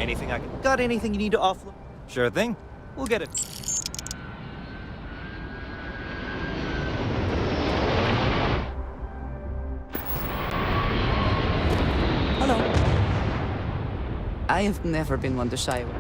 Anything I can... Got anything you need to offload? Sure thing. We'll get it. Hello. I have never been one to shy away.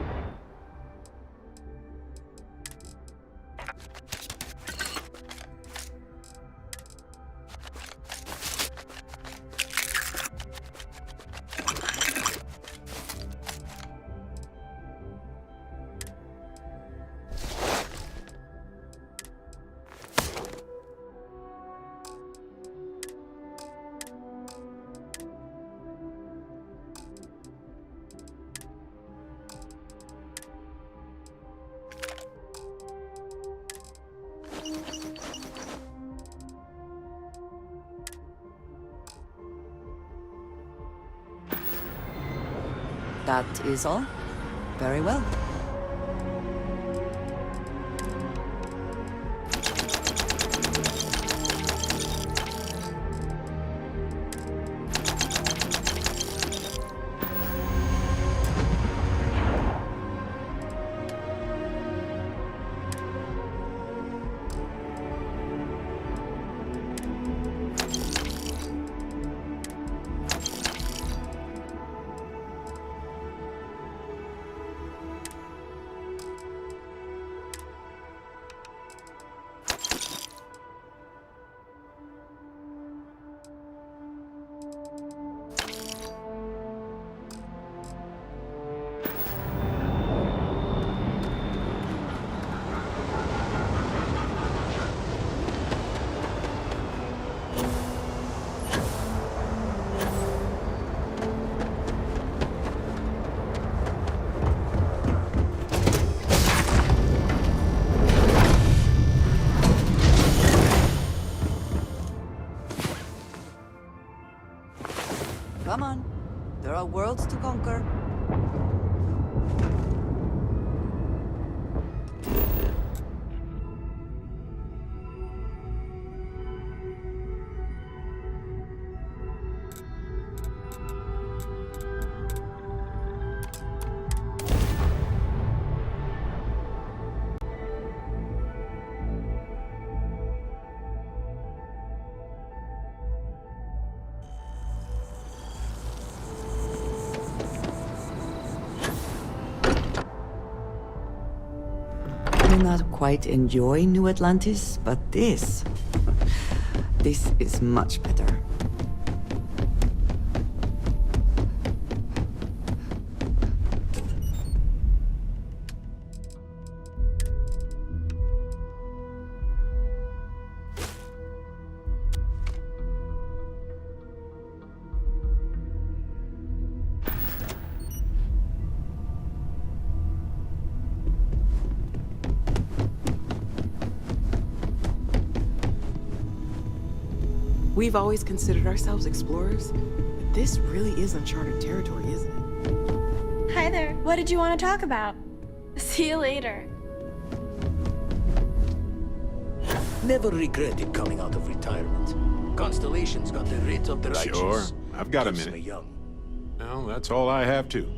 That is all. Very well. Come on. There are worlds to conquer. I may not quite enjoy New Atlantis, but this is much better. We've always considered ourselves explorers, but this really is uncharted territory, isn't it? Hi there. What did you want to talk about? See you later. Never regretted coming out of retirement. Constellation's got the writ of the righteous. Sure, I've got a Keeps minute. me young. Well, that's all I have too.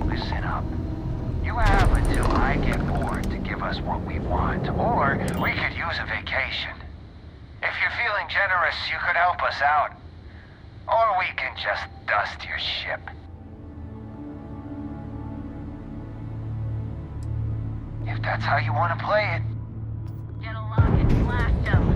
Listen up. You have until I get bored to give us what we want, or we could use a vacation. If you're feeling generous, you could help us out. Or we can just dust your ship. If that's how you want to play it. Get a lock and blast him.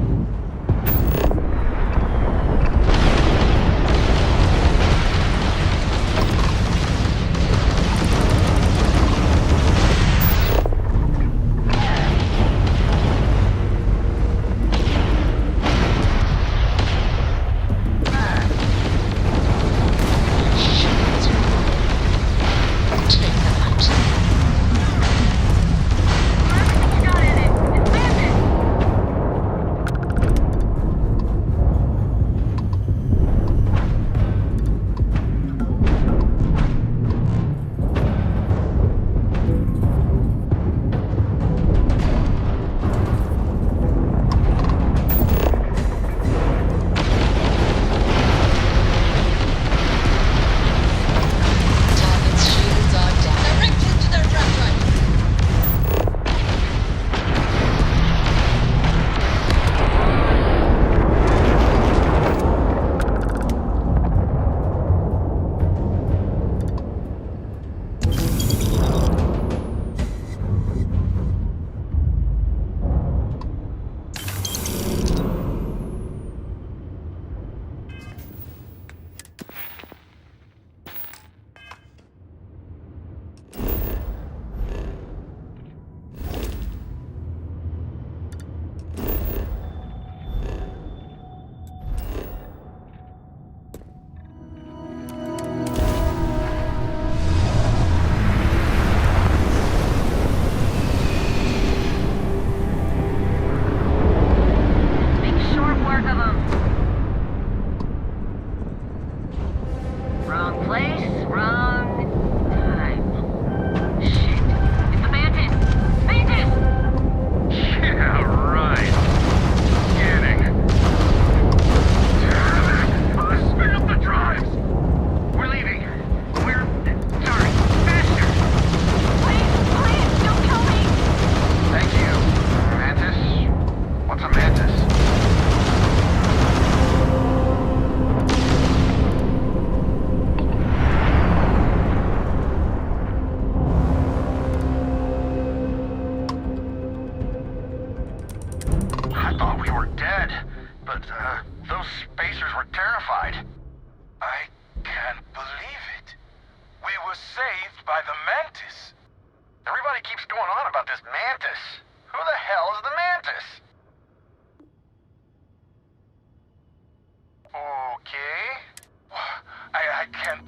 bathed by the mantis. Everybody keeps going on about this mantis. Who the hell is the mantis? Okay. I can't...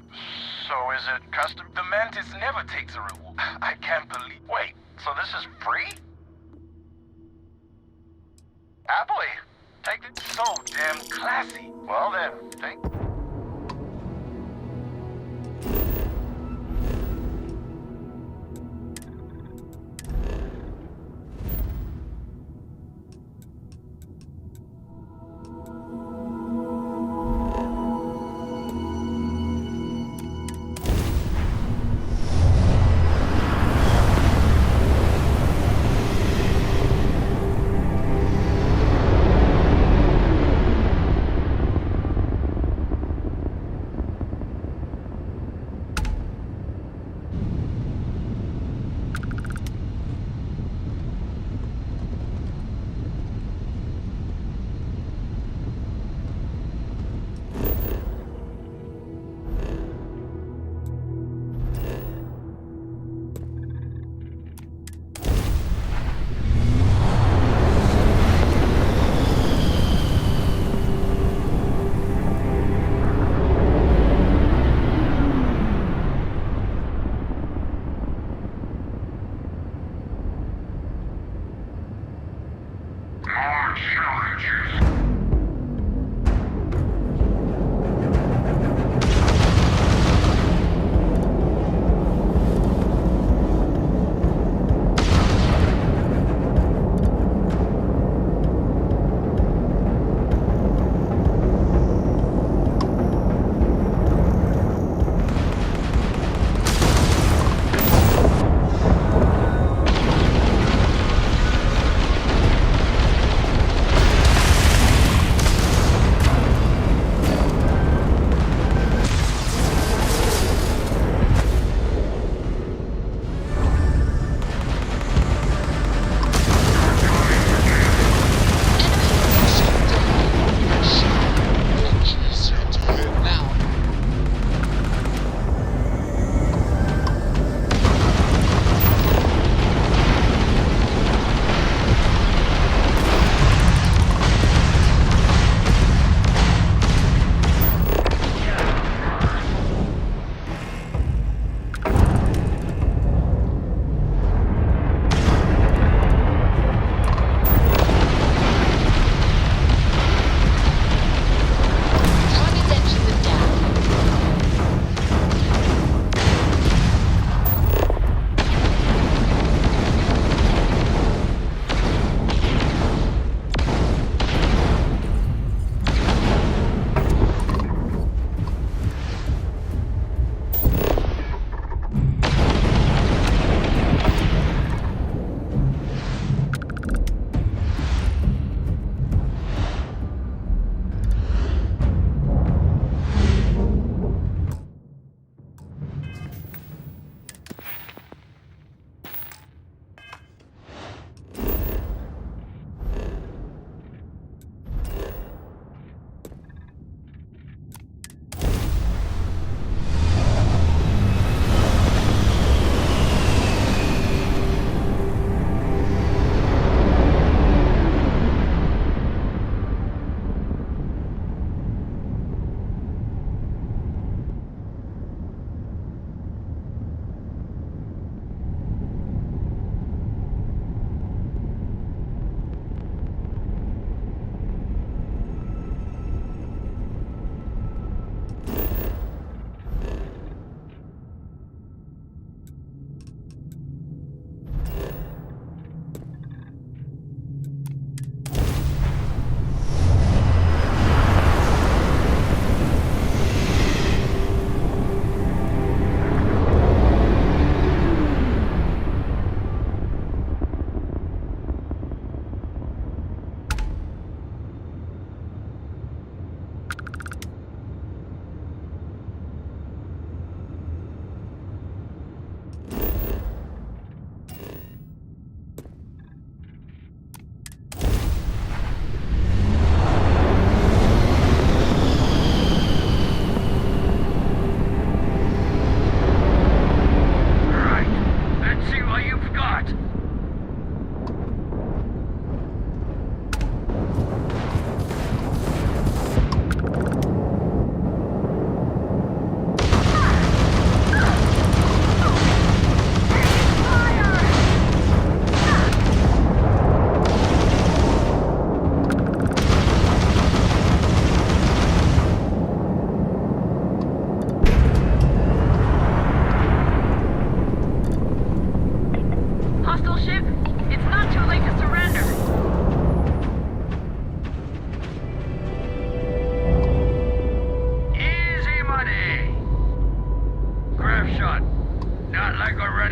So is it custom? The mantis never takes a reward. I can't believe... Wait, so this is free? Happily. Take it. So damn classy. Well then, thank...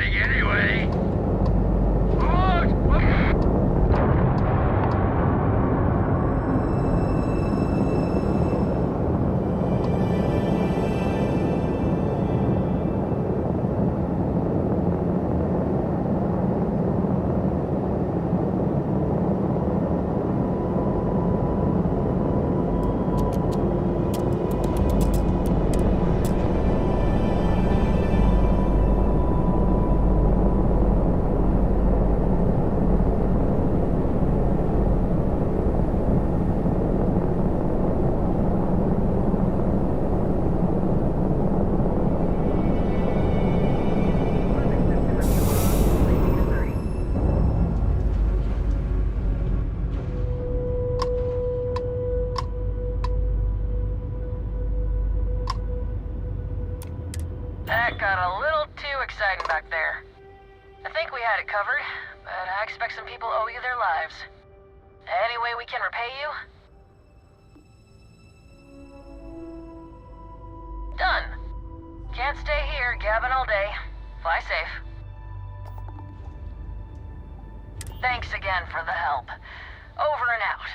anything anyway. What? That got a little too exciting back there. I think we had it covered, but I expect some people owe you their lives. Any way we can repay you? Done. Can't stay here gabbing all day. Fly safe. Thanks again for the help. Over and out.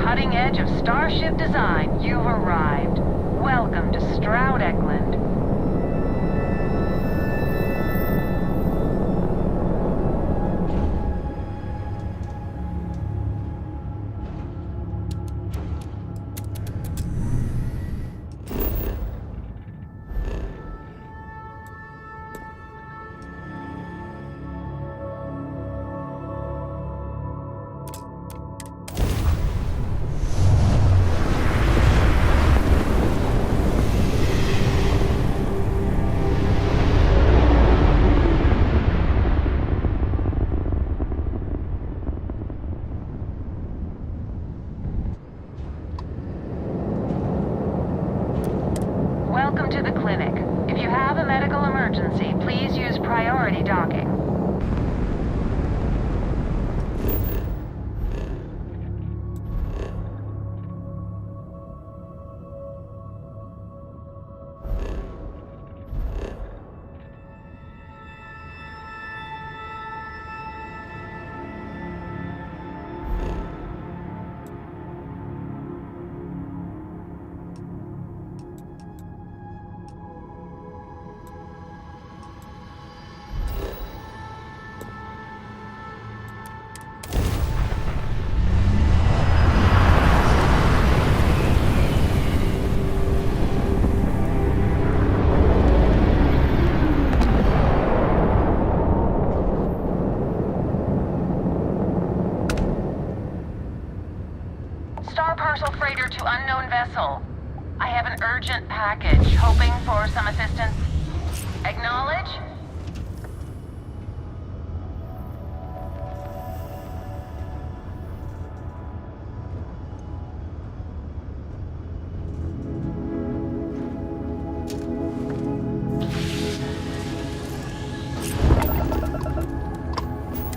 Cutting edge of starship design, you've arrived. Welcome to Stroud Eklund. Star Parcel freighter to unknown vessel. I have an urgent package, hoping for some assistance. Acknowledge?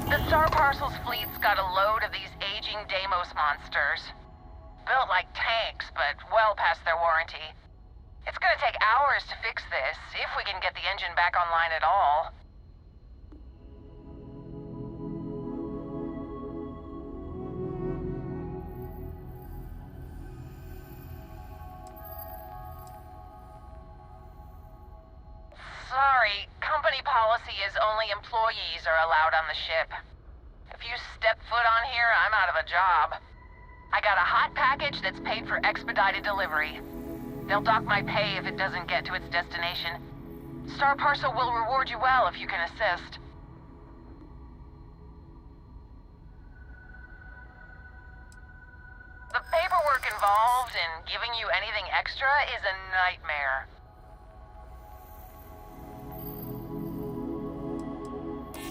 The Star Parcel's fleet's got a load of these aging Deimos monsters. Built like tanks, but well past their warranty. It's gonna take hours to fix this, if we can get the engine back online at all. Sorry, company policy is only employees are allowed on the ship. If you step foot on here, I'm out of a job. I got a hot package that's paid for expedited delivery. They'll dock my pay if it doesn't get to its destination. Star Parcel will reward you well if you can assist. The paperwork involved in giving you anything extra is a nightmare.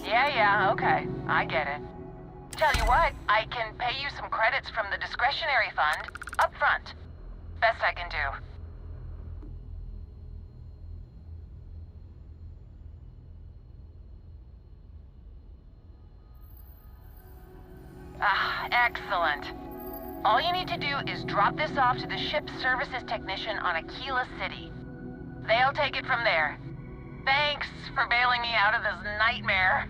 Yeah, okay. I get it. Tell you what, I can pay you some credits from the discretionary fund up front. Best I can do. Ah, excellent. All you need to do is drop this off to the ship's services technician on Aquila City. They'll take it from there. Thanks for bailing me out of this nightmare.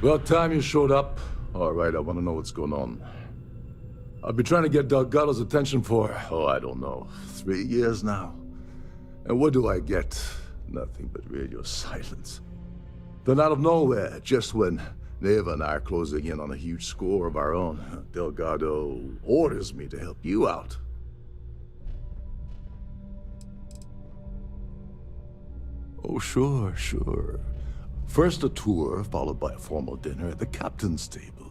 About time you showed up. All right, I want to know what's going on. I've been trying to get Delgado's attention for, oh, I don't know, 3 years now. And what do I get? Nothing but radio silence. Then out of nowhere, just when Neva and I are closing in on a huge score of our own, Delgado orders me to help you out. Oh, sure, sure. First a tour, followed by a formal dinner at the captain's table.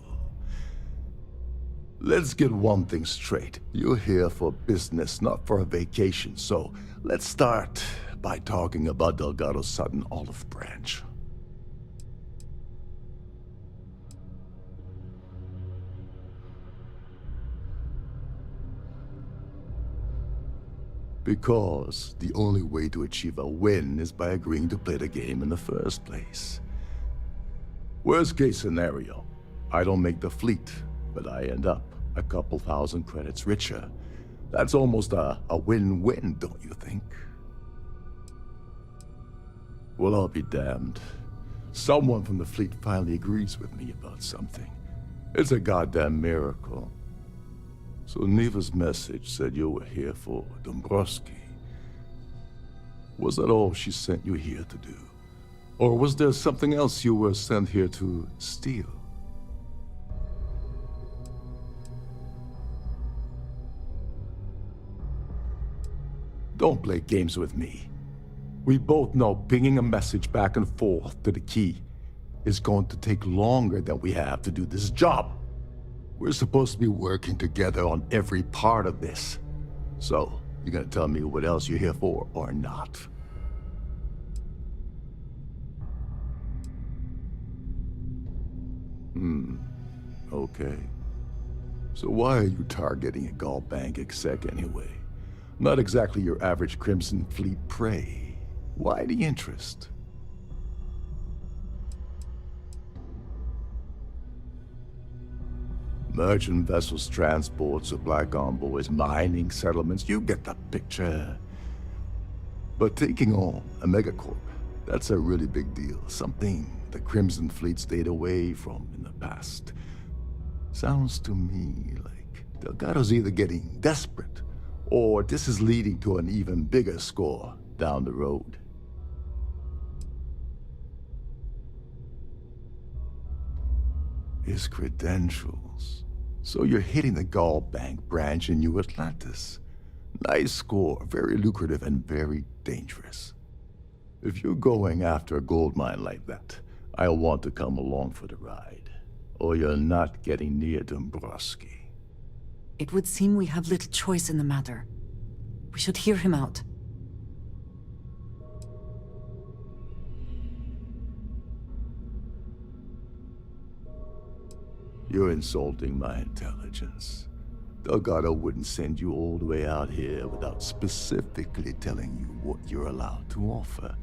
Let's get one thing straight. You're here for business, not for a vacation, so let's start by talking about Delgado's sudden olive branch. Because the only way to achieve a win is by agreeing to play the game in the first place. Worst case scenario, I don't make the fleet, but I end up a couple thousand credits richer. That's almost a win-win, don't you think? Well, I'll be damned. Someone from the fleet finally agrees with me about something. It's a goddamn miracle. So Neva's message said you were here for Dombrowski. Was that all she sent you here to do? Or was there something else you were sent here to steal? Don't play games with me. We both know pinging a message back and forth to the key is going to take longer than we have to do this job. We're supposed to be working together on every part of this. So, you gonna tell me what else you're here for or not? Okay. So why are you targeting a Gall Bank exec anyway? Not exactly your average Crimson Fleet prey. Why the interest? Merchant vessels, transport, supply convoys, mining settlements, you get the picture. But taking on a megacorp, that's a really big deal. Something the Crimson Fleet stayed away from in the past. Sounds to me like Delgado's either getting desperate, or this is leading to an even bigger score down the road. His credentials. So you're hitting the Gall Bank branch in New Atlantis. Nice score, very lucrative and very dangerous. If you're going after a gold mine like that, I'll want to come along for the ride. Or you're not getting near Dombrowski. It would seem we have little choice in the matter. We should hear him out. You're insulting my intelligence. Delgado wouldn't send you all the way out here without specifically telling you what you're allowed to offer.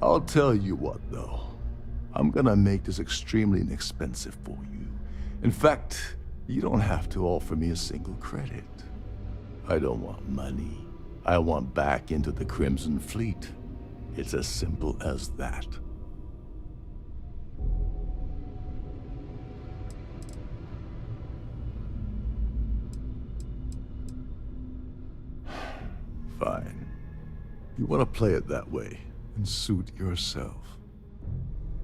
I'll tell you what, though. I'm gonna make this extremely inexpensive for you. In fact, you don't have to offer me a single credit. I don't want money. I want back into the Crimson Fleet. It's as simple as that. Fine. You want to play it that way, and suit yourself.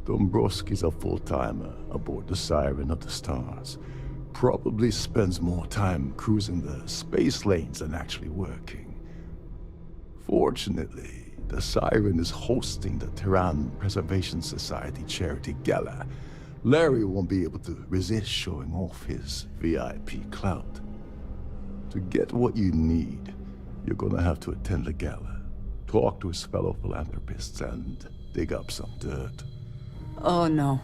Dombrowski's a full-timer aboard the Siren of the Stars. Probably spends more time cruising the space lanes than actually working. Fortunately, the Siren is hosting the Tehran Preservation Society charity gala. Larry won't be able to resist showing off his VIP clout. To get what you need, you're gonna have to attend the gala, talk to his fellow philanthropists, and dig up some dirt. Oh no.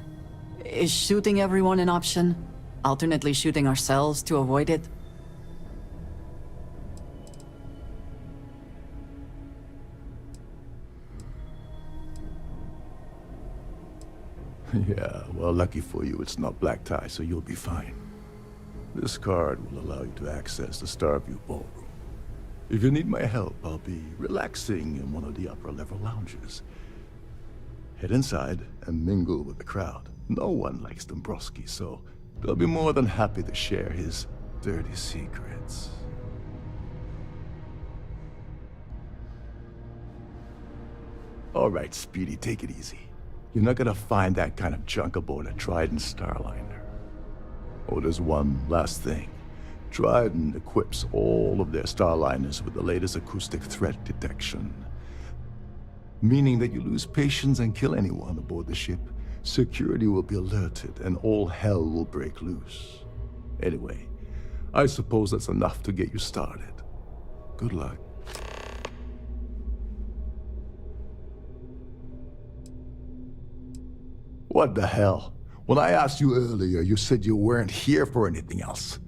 Is shooting everyone an option? Alternately shooting ourselves to avoid it? Yeah, well, lucky for you, it's not black tie, so you'll be fine. This card will allow you to access the Starfield ballroom. If you need my help, I'll be relaxing in one of the upper-level lounges. Head inside and mingle with the crowd. No one likes Dombrowski, so they'll be more than happy to share his dirty secrets. All right, Speedy, take it easy. You're not gonna find that kind of junk aboard a Trident Starliner. Oh, there's one last thing. Trident equips all of their Starliners with the latest acoustic threat detection. Meaning that you lose patience and kill anyone aboard the ship, security will be alerted and all hell will break loose. Anyway, I suppose that's enough to get you started. Good luck. What the hell? When I asked you earlier, you said you weren't here for anything else.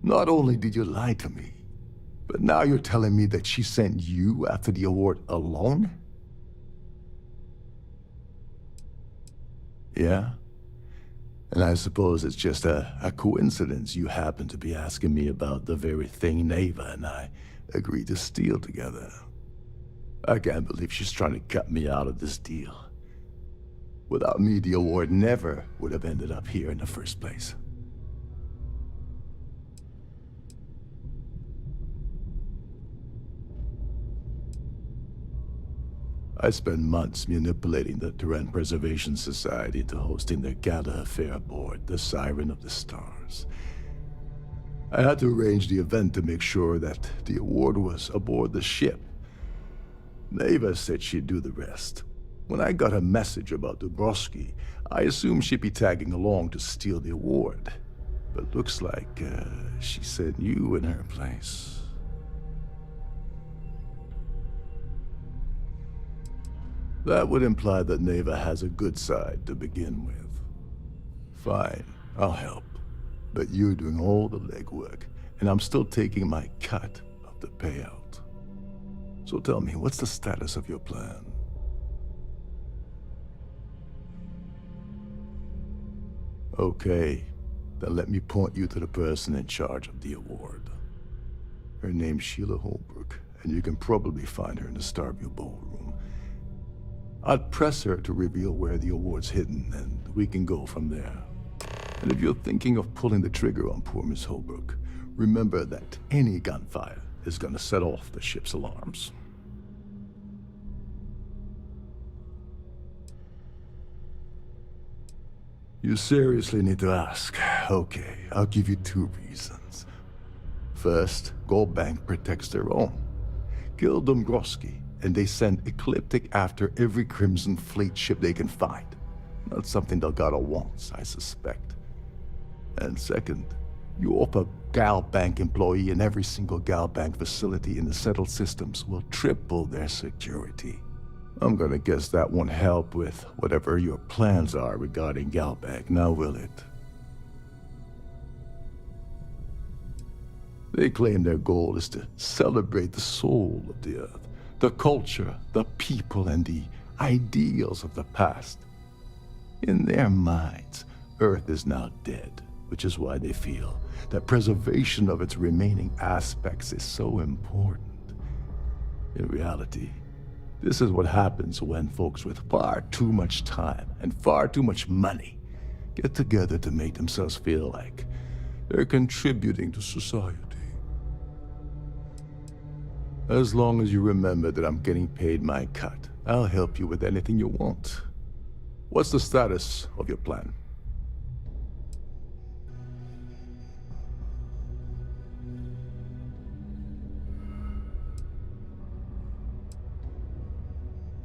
Not only did you lie to me, but now you're telling me that she sent you after the award alone? Yeah? And I suppose it's just a coincidence you happen to be asking me about the very thing Neva and I agreed to steal together. I can't believe she's trying to cut me out of this deal. Without me, the award never would have ended up here in the first place. I spent months manipulating the Terran Preservation Society into hosting their gala affair aboard the Siren of the Stars. I had to arrange the event to make sure that the award was aboard the ship. Neva said she'd do the rest. When I got a message about Dombrowski, I assumed she'd be tagging along to steal the award. But looks like she sent you in her place. That would imply that Neva has a good side to begin with. Fine, I'll help. But you're doing all the legwork, and I'm still taking my cut of the payout. So tell me, what's the status of your plan? Okay, then let me point you to the person in charge of the award. Her name's Sheila Holbrook, and you can probably find her in the Starfield ballroom. I'd press her to reveal where the award's hidden, and we can go from there. And if you're thinking of pulling the trigger on poor Miss Holbrook, remember that any gunfire is gonna set off the ship's alarms. You seriously need to ask. Okay, I'll give you 2 reasons. First, Gold Bank protects their own. Kill Dombrowski, and they send Ecliptic after every Crimson Fleet ship they can find. Not something Delgado wants, I suspect. And second, you offer Gal Bank employee in every single Gal Bank facility in the settled systems will triple their security. I'm gonna guess that won't help with whatever your plans are regarding Galbank, now will it? They claim their goal is to celebrate the soul of the Earth, the culture, the people, and the ideals of the past. In their minds, Earth is now dead, which is why they feel that preservation of its remaining aspects is so important. In reality, this is what happens when folks with far too much time and far too much money get together to make themselves feel like they're contributing to society. As long as you remember that I'm getting paid my cut, I'll help you with anything you want. What's the status of your plan?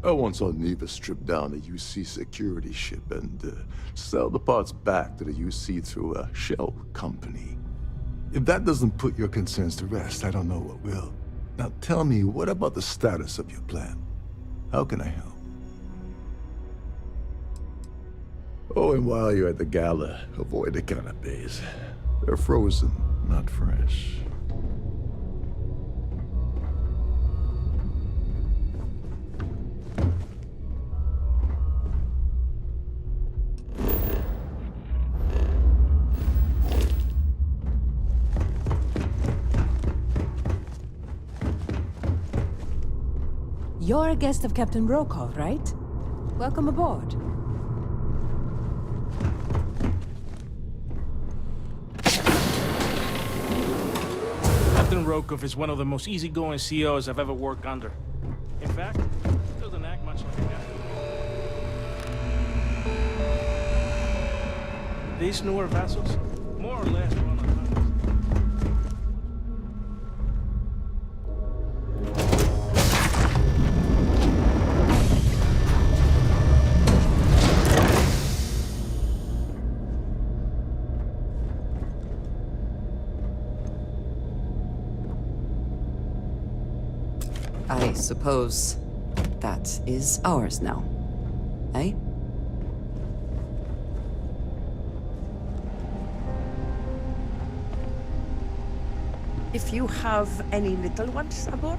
I once saw Neva strip down a UC security ship and sell the parts back to the UC through a shell company. If that doesn't put your concerns to rest, I don't know what will. Now tell me, what about the status of your plan? How can I help? Oh, and while you're at the gala, avoid the canapes. They're frozen, not fresh. You're a guest of Captain Brokaw, right? Welcome aboard. Captain Rokov is one of the most easygoing CEOs I've ever worked under. In fact, he doesn't act much like a guy. These newer vessels, more or less, run on highways. I suppose that is ours now, eh? If you have any little ones aboard,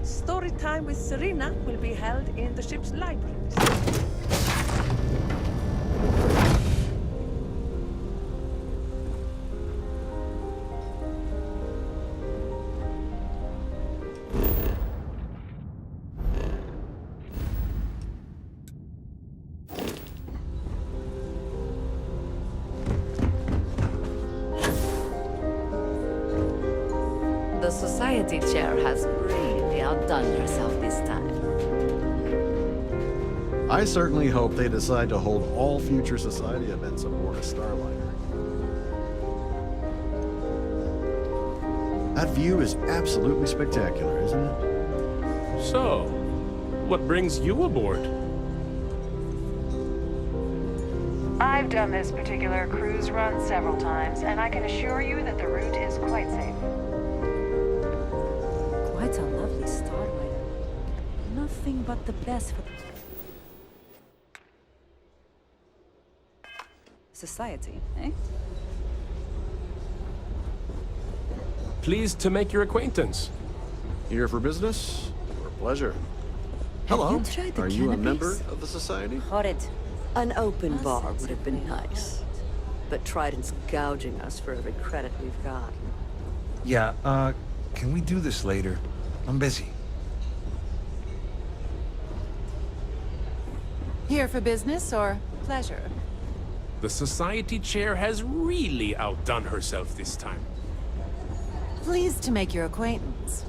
story time with Serena will be held in the ship's library. The Society Chair has really outdone herself this time. I certainly hope they decide to hold all future Society events aboard a Starliner. That view is absolutely spectacular, isn't it? So, what brings you aboard? I've done this particular cruise run several times, and I can assure you that the route is quite safe. Quite a lovely Starliner. Nothing but the best for society, eh? Pleased to make your acquaintance. Here for business or pleasure? Hello. Are you a member of the Society? Horrid. An open bar would have been nice. But Trident's gouging us for every credit we've got. Yeah, can we do this later? I'm busy. Here for business or pleasure? The Society Chair has really outdone herself this time. Pleased to make your acquaintance.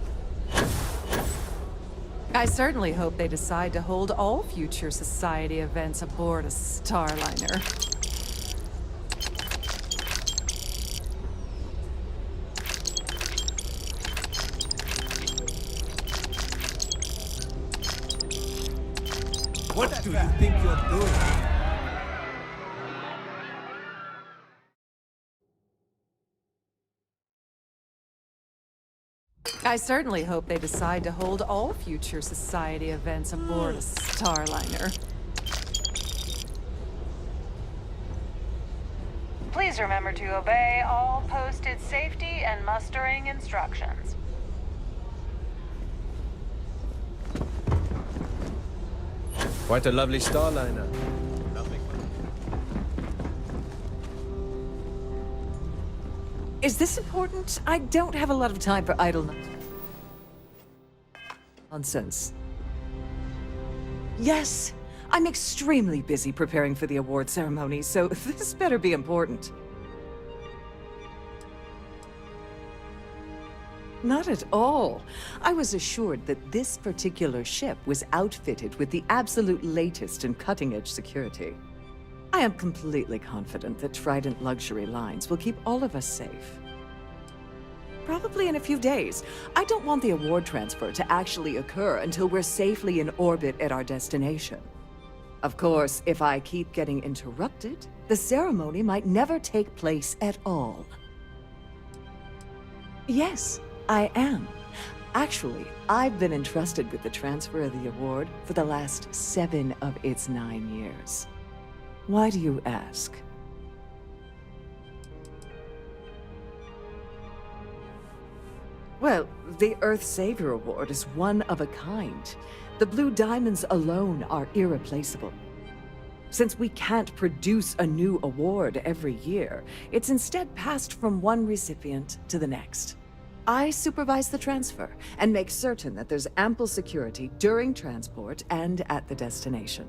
I certainly hope they decide to hold all future Society events aboard a Starliner. What do you think you're doing? I certainly hope they decide to hold all future Society events aboard a Starliner. Please remember to obey all posted safety and mustering instructions. Quite a lovely Starliner. Is this important? I don't have a lot of time for idle nonsense. Yes, I'm extremely busy preparing for the award ceremony, so this better be important. Not at all. I was assured that this particular ship was outfitted with the absolute latest in cutting-edge security. I am completely confident that Trident Luxury Lines will keep all of us safe. Probably in a few days. I don't want the award transfer to actually occur until we're safely in orbit at our destination. Of course, if I keep getting interrupted, the ceremony might never take place at all. Yes, I am. Actually, I've been entrusted with the transfer of the award for the last 7 of its 9 years. Why do you ask? Well, the Earth Savior Award is one of a kind. The Blue Diamonds alone are irreplaceable. Since we can't produce a new award every year, it's instead passed from one recipient to the next. I supervise the transfer and make certain that there's ample security during transport and at the destination.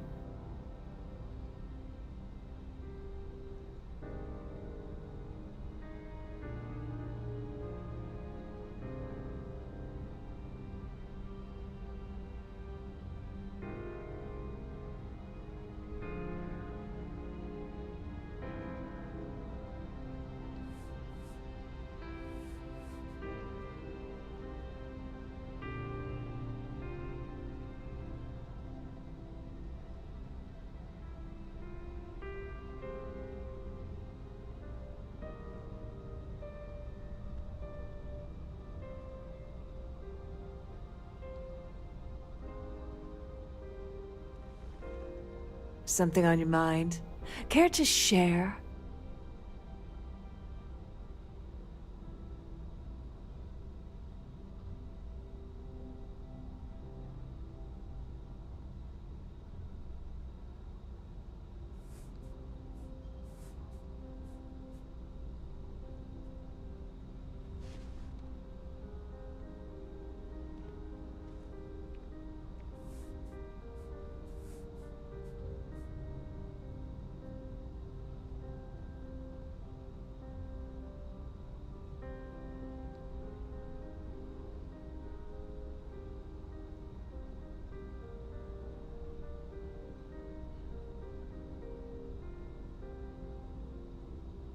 Something on your mind? Care to share?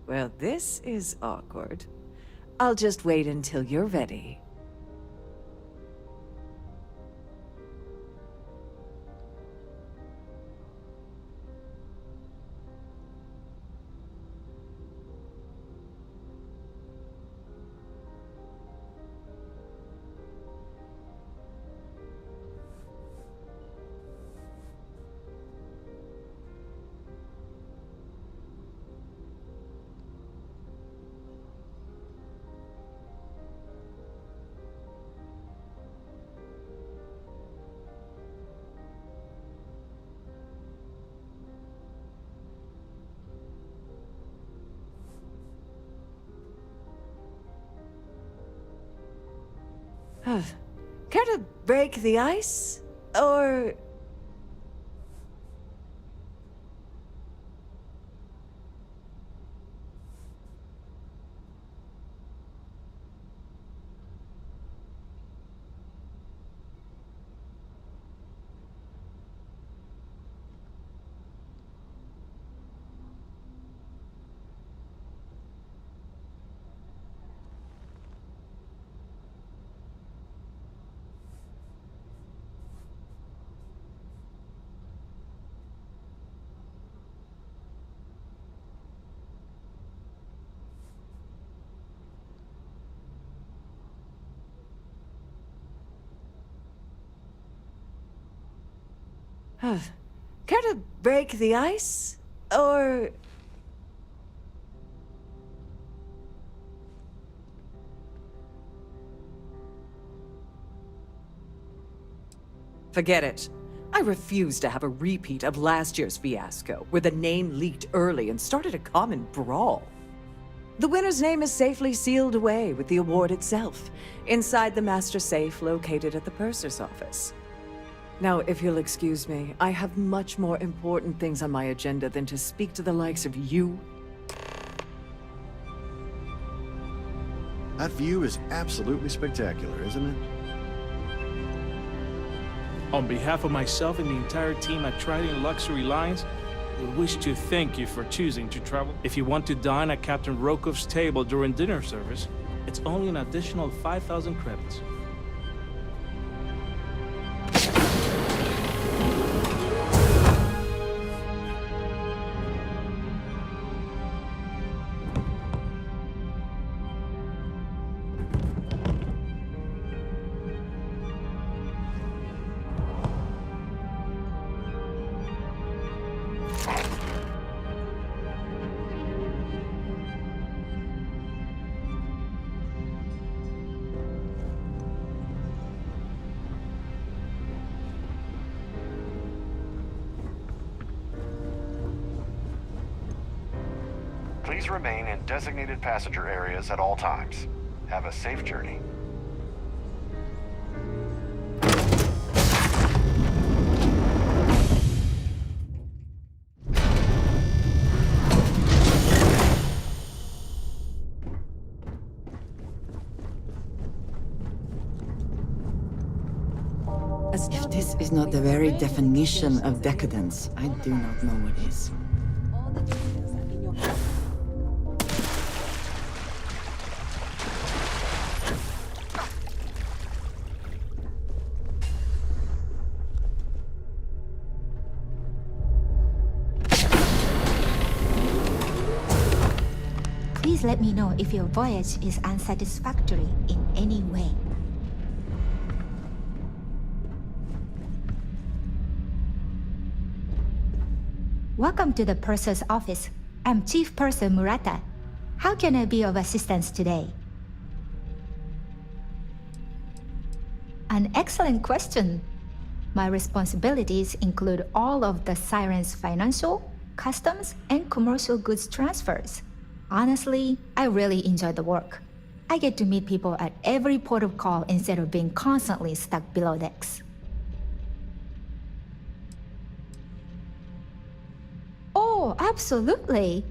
Well, this is awkward. I'll just wait until you're ready. Care to break the ice? Or... Care to break the ice? Or... Forget it. I refuse to have a repeat of last year's fiasco, where the name leaked early and started a common brawl. The winner's name is safely sealed away with the award itself, inside the master safe located at the purser's office. Now, if you'll excuse me, I have much more important things on my agenda than to speak to the likes of you. That view is absolutely spectacular, isn't it? On behalf of myself and the entire team at Trident Luxury Lines, we wish to thank you for choosing to travel. If you want to dine at Captain Rokov's table during dinner service, it's only an additional 5,000 credits. Please remain in designated passenger areas at all times. Have a safe journey. If this is not the very definition of decadence, I do not know what is. Please let me know if your voyage is unsatisfactory in any way. Welcome to the purser's office. I'm Chief Purser Murata. How can I be of assistance today? An excellent question. My responsibilities include all of the Siren's financial, customs, and commercial goods transfers. Honestly, I really enjoy the work. I get to meet people at every port of call instead of being constantly stuck below decks. Oh, absolutely!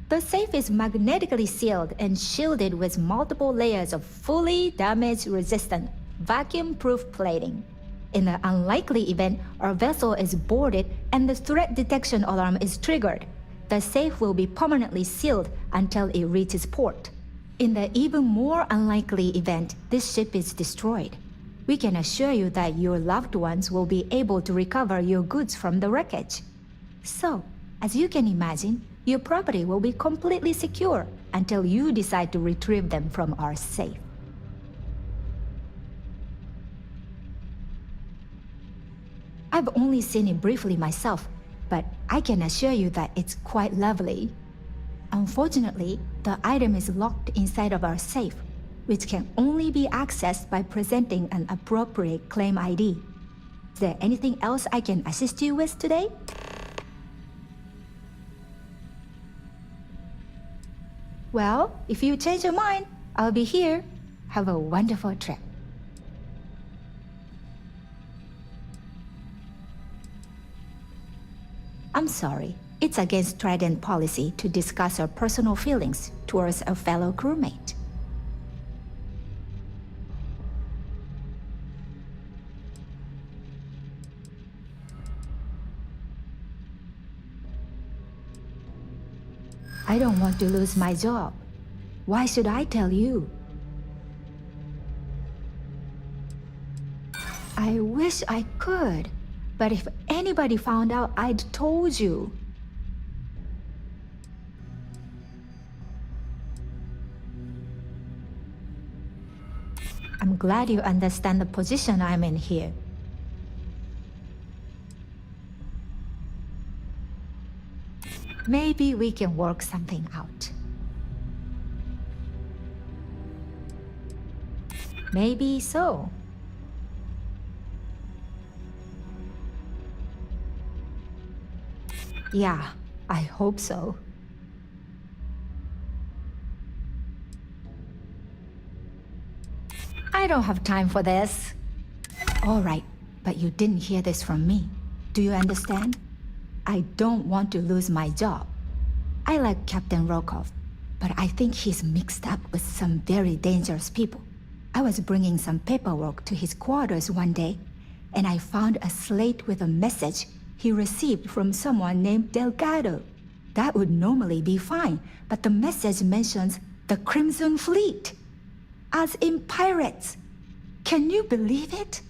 The safe is magnetically sealed and shielded with multiple layers of fully damage-resistant, vacuum-proof plating. In the unlikely event our vessel is boarded and the threat detection alarm is triggered, the safe will be permanently sealed until it reaches port. In the even more unlikely event this ship is destroyed, we can assure you that your loved ones will be able to recover your goods from the wreckage. So, as you can imagine, your property will be completely secure until you decide to retrieve them from our safe. I've only seen it briefly myself, but I can assure you that it's quite lovely. Unfortunately, the item is locked inside of our safe, which can only be accessed by presenting an appropriate claim ID. Is there anything else I can assist you with today? Well, if you change your mind, I'll be here. Have a wonderful trip. I'm sorry. It's against Trident policy to discuss our personal feelings towards a fellow crewmate. I don't want to lose my job. Why should I tell you? I wish I could, but if anybody found out, I'd told you. I'm glad you understand the position I'm in here. Maybe we can work something out. Maybe so. Yeah, I hope so. I don't have time for this. All right, but you didn't hear this from me. Do you understand? I don't want to lose my job. I like Captain Rokov, but I think he's mixed up with some very dangerous people. I was bringing some paperwork to his quarters one day, and I found a slate with a message he received from someone named Delgado. That would normally be fine, but the message mentions the Crimson Fleet, as in pirates. Can you believe it?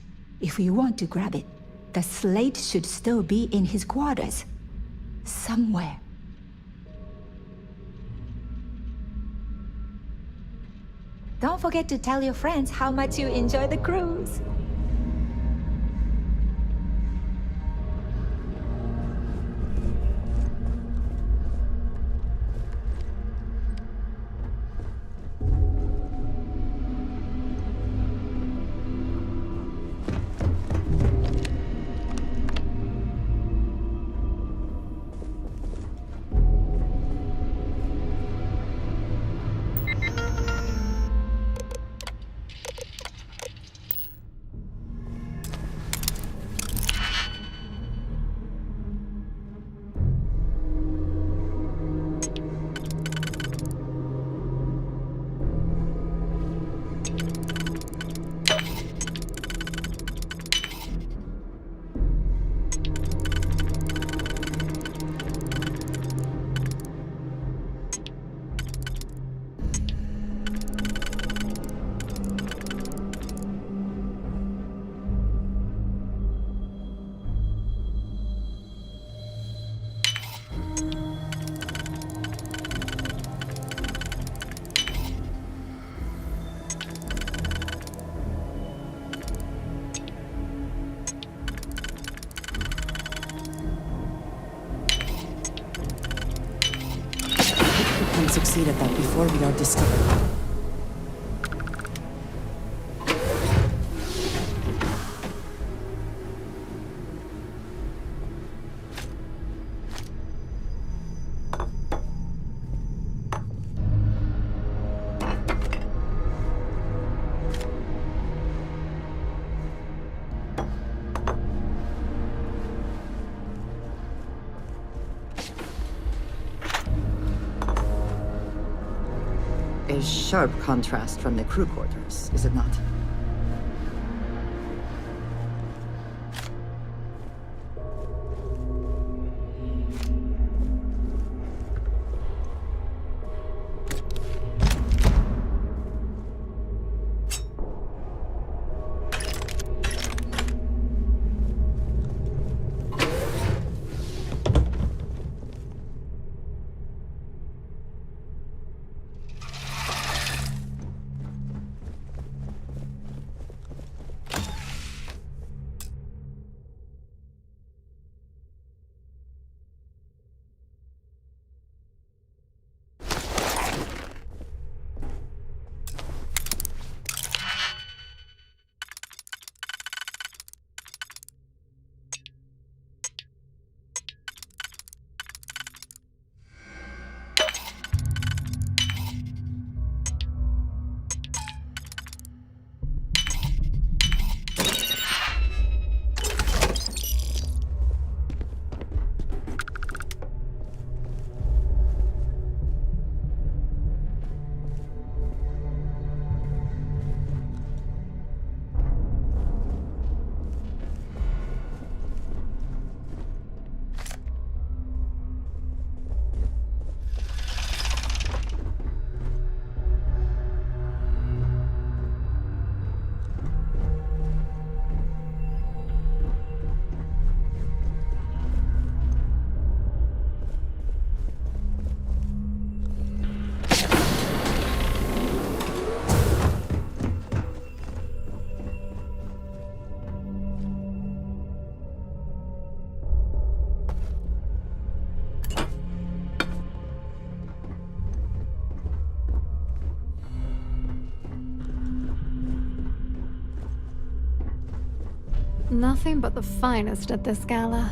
If we want to grab it, the slate should still be in his quarters. Somewhere. Don't forget to tell your friends how much you enjoy the cruise. can succeed at that before we are discovered. A sharp contrast from the crew quarters, is it not? Nothing but the finest at this gala.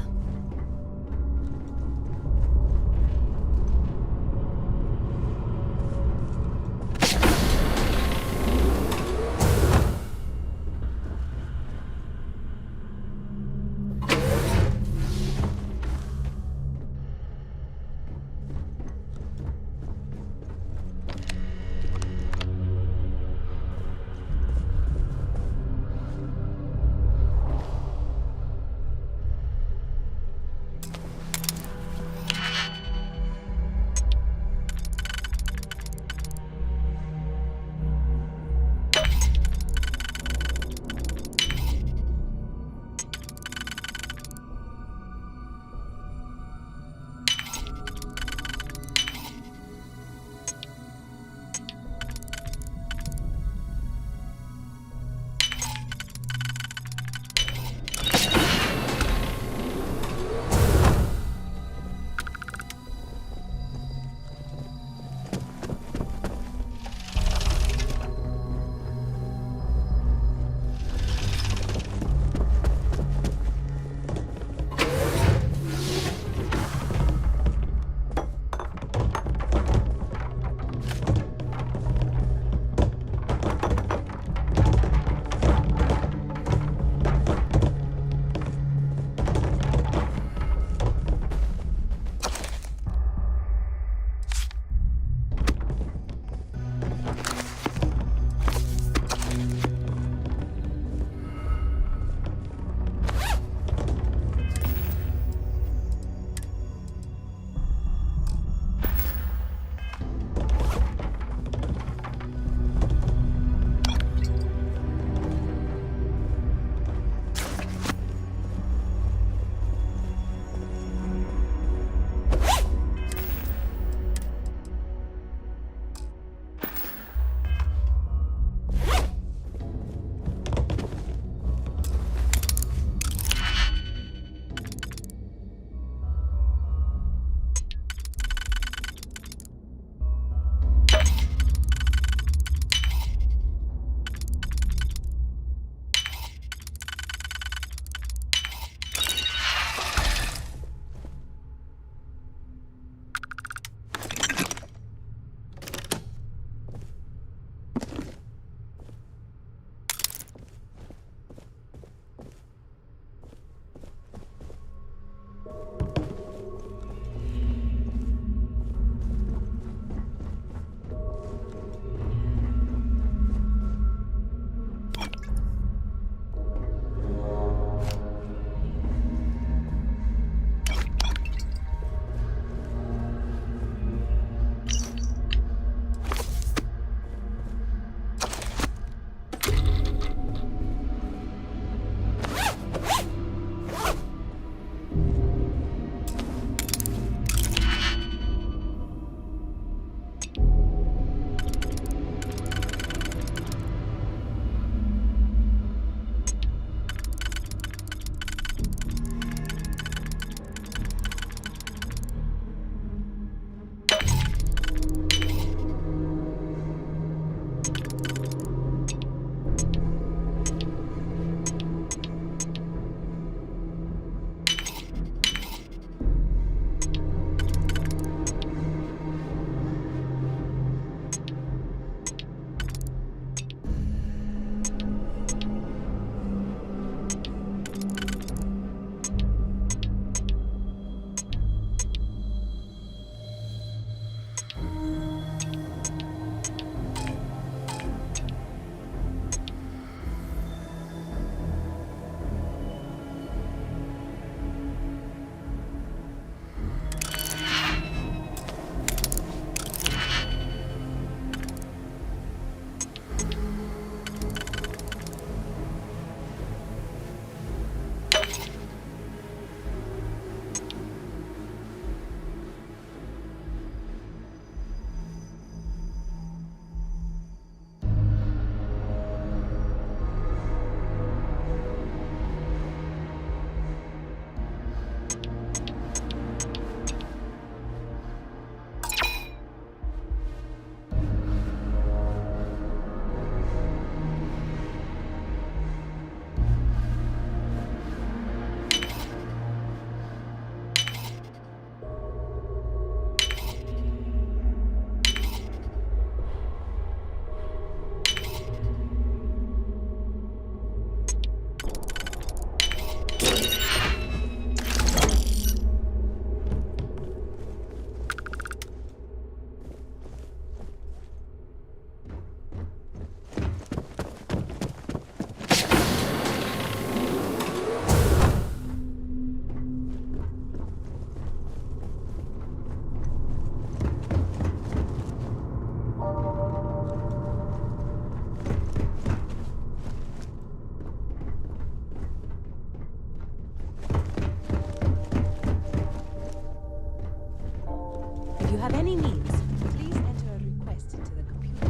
If you have any needs, please enter a request into the computer.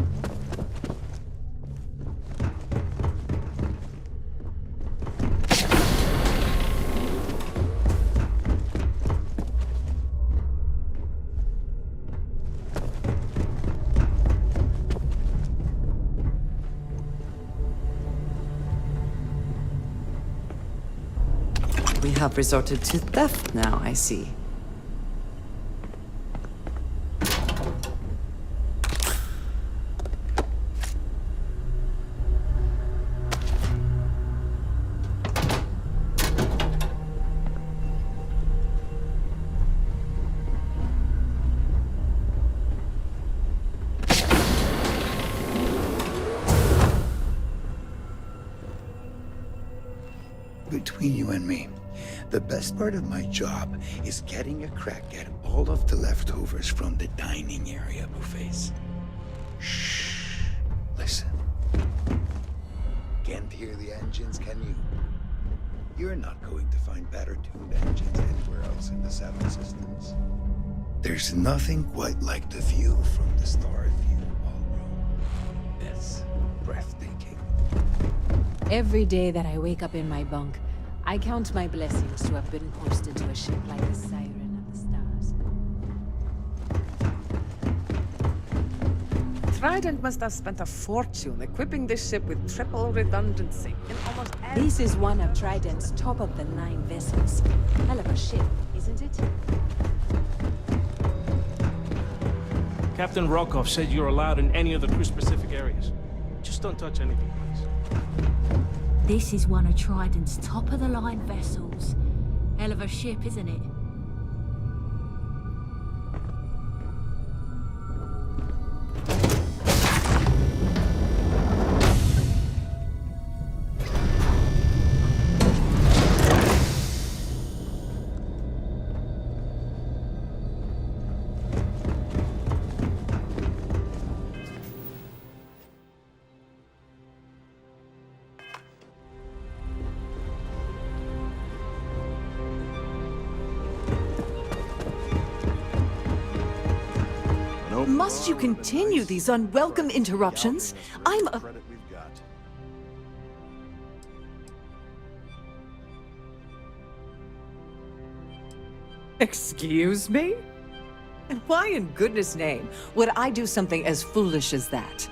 We have resorted to theft now, I see. Between you and me, the best part of my job is getting a crack at all of the leftovers from the dining area buffets. Shh. Listen. Can't hear the engines, can you? You're not going to find better-tuned engines anywhere else in the Seven Systems. There's nothing quite like the view from the Starfield ballroom. It's breathtaking. Every day that I wake up in my bunk, I count my blessings to have been posted to a ship like the Siren of the Stars. Trident must have spent a fortune equipping this ship with triple redundancy in almost every... This is one of Trident's top-of-the-line vessels. Hell of a ship, isn't it? Captain Rokov said you're allowed in any of the crew-specific areas. Just don't touch anything, please. This is one of Trident's top-of-the-line vessels. Hell of a ship, isn't it? Must you continue these unwelcome interruptions? I'm a... Excuse me? And why in goodness name would I do something as foolish as that?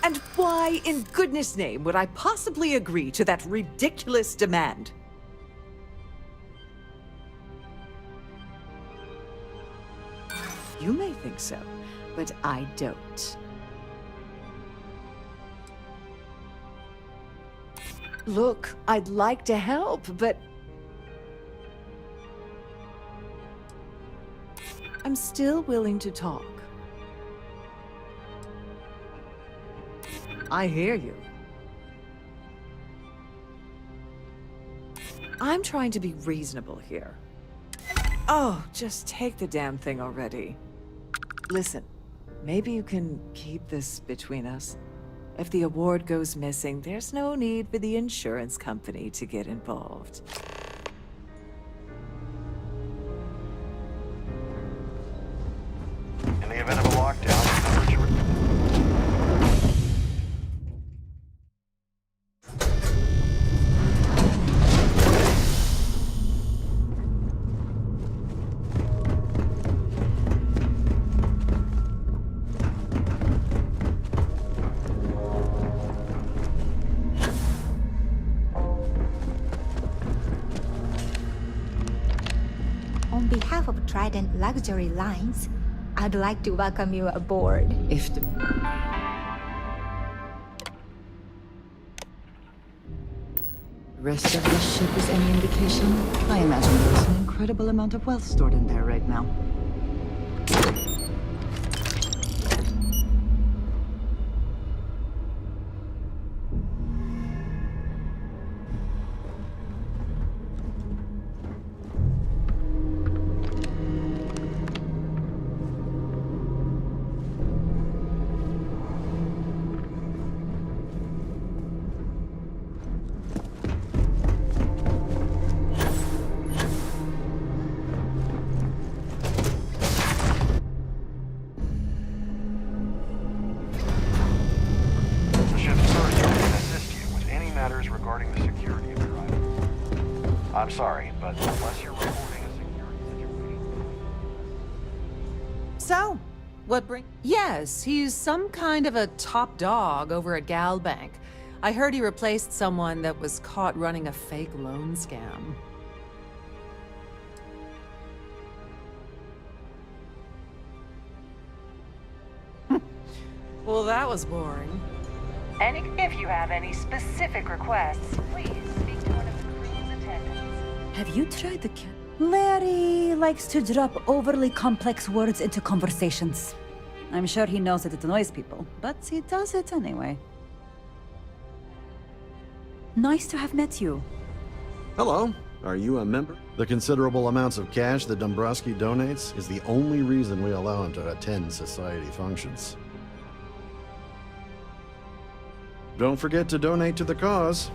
And why in goodness name would I possibly agree to that ridiculous demand? You may think so, but I don't. Look, I'd like to help, but... I'm still willing to talk. I hear you. I'm trying to be reasonable here. Oh, just take the damn thing already. Listen, maybe you can keep this between us. If the award goes missing, there's no need for the insurance company to get involved. In the event of a lockdown, remember to... On behalf of Trident Luxury Lines, I'd like to welcome you aboard. If the... rest of the ship is any indication, I imagine there's an incredible amount of wealth stored in there right now. sorry, but unless you're reporting a security situation... So, what bring... Yes, he's some kind of a top dog over at Galbank. I heard he replaced someone that was caught running a fake loan scam. Well, that was boring. And if you have any specific requests, please speak to one of the crew's attendants. Have you tried the cat? Larry likes to drop overly complex words into conversations. I'm sure he knows that it annoys people, but he does it anyway. Nice to have met you. Hello. Are you a member? The considerable amounts of cash that Dombrowski donates is the only reason we allow him to attend society functions. Don't forget to donate to the cause.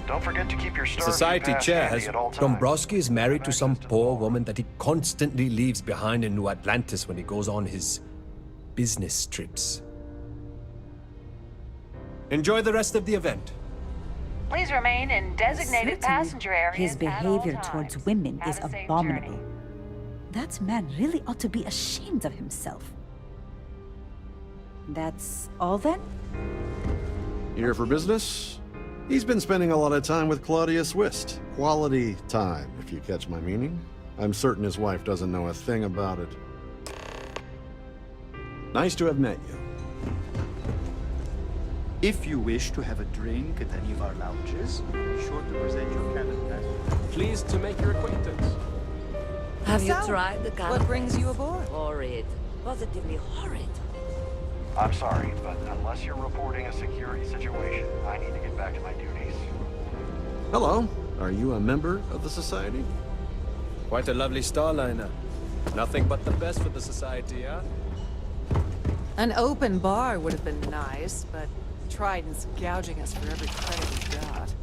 Don't forget to keep your Starfield Society pass chair handy has... at all times. Dombrowski is married to some poor woman that he constantly leaves behind in New Atlantis when he goes on his business trips. Enjoy the rest of the event. Please remain in designated passenger areas. His behavior at all towards times. women Have is a safe abominable. journey. That man really ought to be ashamed of himself. That's all then? Here for business? He's been spending a lot of time with Claudia Swist. Quality time, if you catch my meaning. I'm certain his wife doesn't know a thing about it. Nice to have met you. If you wish to have a drink at any of our lounges, be sure to present your cabin pass. Pleased to make your acquaintance. Have you So, tried the what brings you aboard? Horrid. Positively horrid. I'm sorry, but unless you're reporting a security situation, I need to get back to my duties. Hello. Are you a member of the Society? Quite a lovely starliner. Nothing but the best for the Society, huh? An open bar would have been nice, but Trident's gouging us for every credit we've got.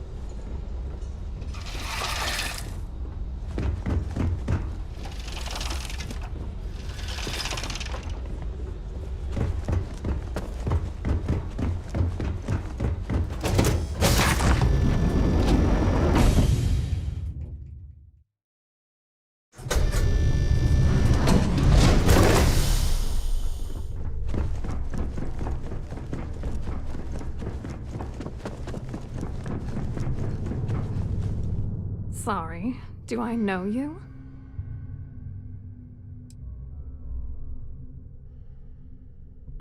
Sorry, do I know you?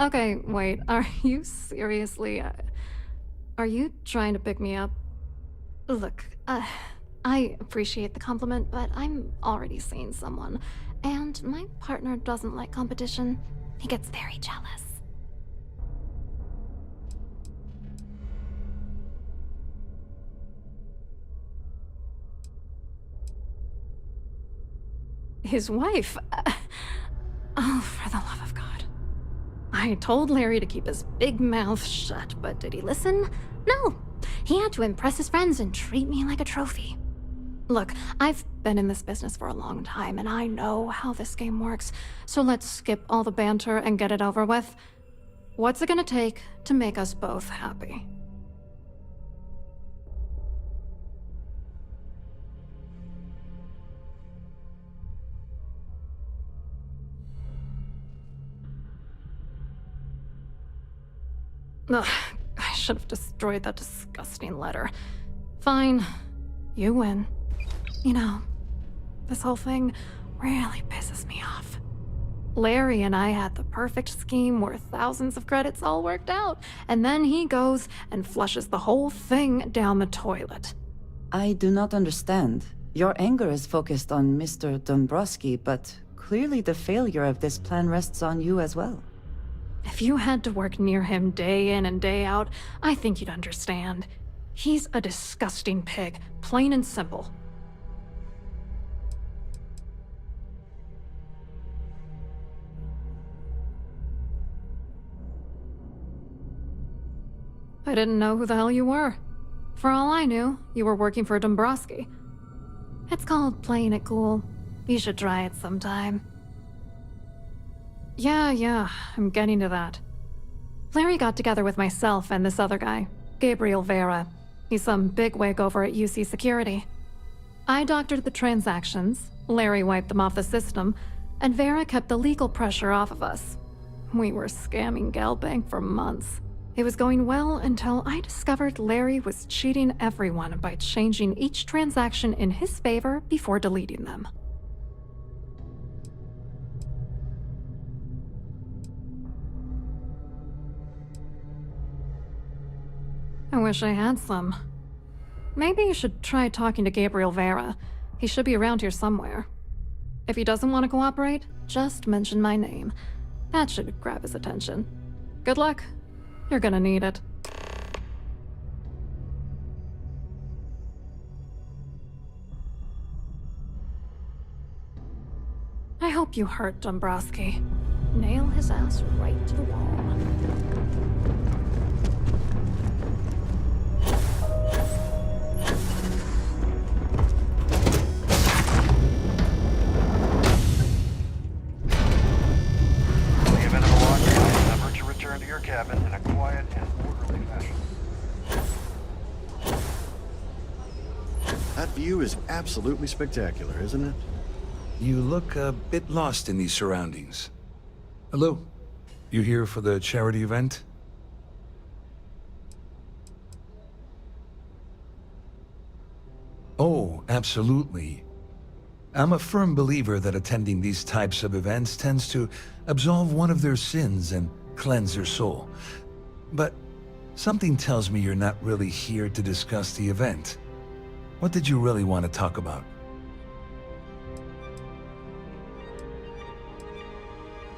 Okay, wait, are you seriously... are you trying to pick me up? Look, I appreciate the compliment, but I'm already seeing someone, and my partner doesn't like competition. He gets very jealous. His wife? Oh, for the love of God. I told Larry to keep his big mouth shut, but did he listen? No. He had to impress his friends and treat me like a trophy. Look, I've been in this business for a long time, and I know how this game works, so let's skip all the banter and get it over with. What's it gonna take to make us both happy? Ugh, I should have destroyed that disgusting letter. Fine, you win. You know, this whole thing really pisses me off. Larry and I had the perfect scheme worth thousands of credits all worked out, and then he goes and flushes the whole thing down the toilet. I do not understand. Your anger is focused on Mr. Dombrowski, but clearly the failure of this plan rests on you as well. If you had to work near him day in and day out, I think you'd understand. He's a disgusting pig, plain and simple. I didn't know who the hell you were. For all I knew, you were working for Dombrowski. It's called playing it cool. You should try it sometime. Yeah, I'm getting to that. Larry got together with myself and this other guy, Gabriel Vera. He's some bigwig over at UC Security. I doctored the transactions, Larry wiped them off the system, and Vera kept the legal pressure off of us. We were scamming Galbank for months. It was going well until I discovered Larry was cheating everyone by changing each transaction in his favor before deleting them. I wish I had some. Maybe you should try talking to Gabriel Vera. He should be around here somewhere. If he doesn't want to cooperate, just mention my name. That should grab his attention. Good luck. You're gonna need it. I hope you hurt Dombrowski. Nail his ass right to the wall. To your cabin in a quiet and orderly fashion. That view is absolutely spectacular, isn't it? You look a bit lost in these surroundings. Hello? You here for the charity event? Oh, absolutely. I'm a firm believer that attending these types of events tends to absolve one of their sins and cleanse their soul. But something tells me you're not really here to discuss the event. What did you really want to talk about?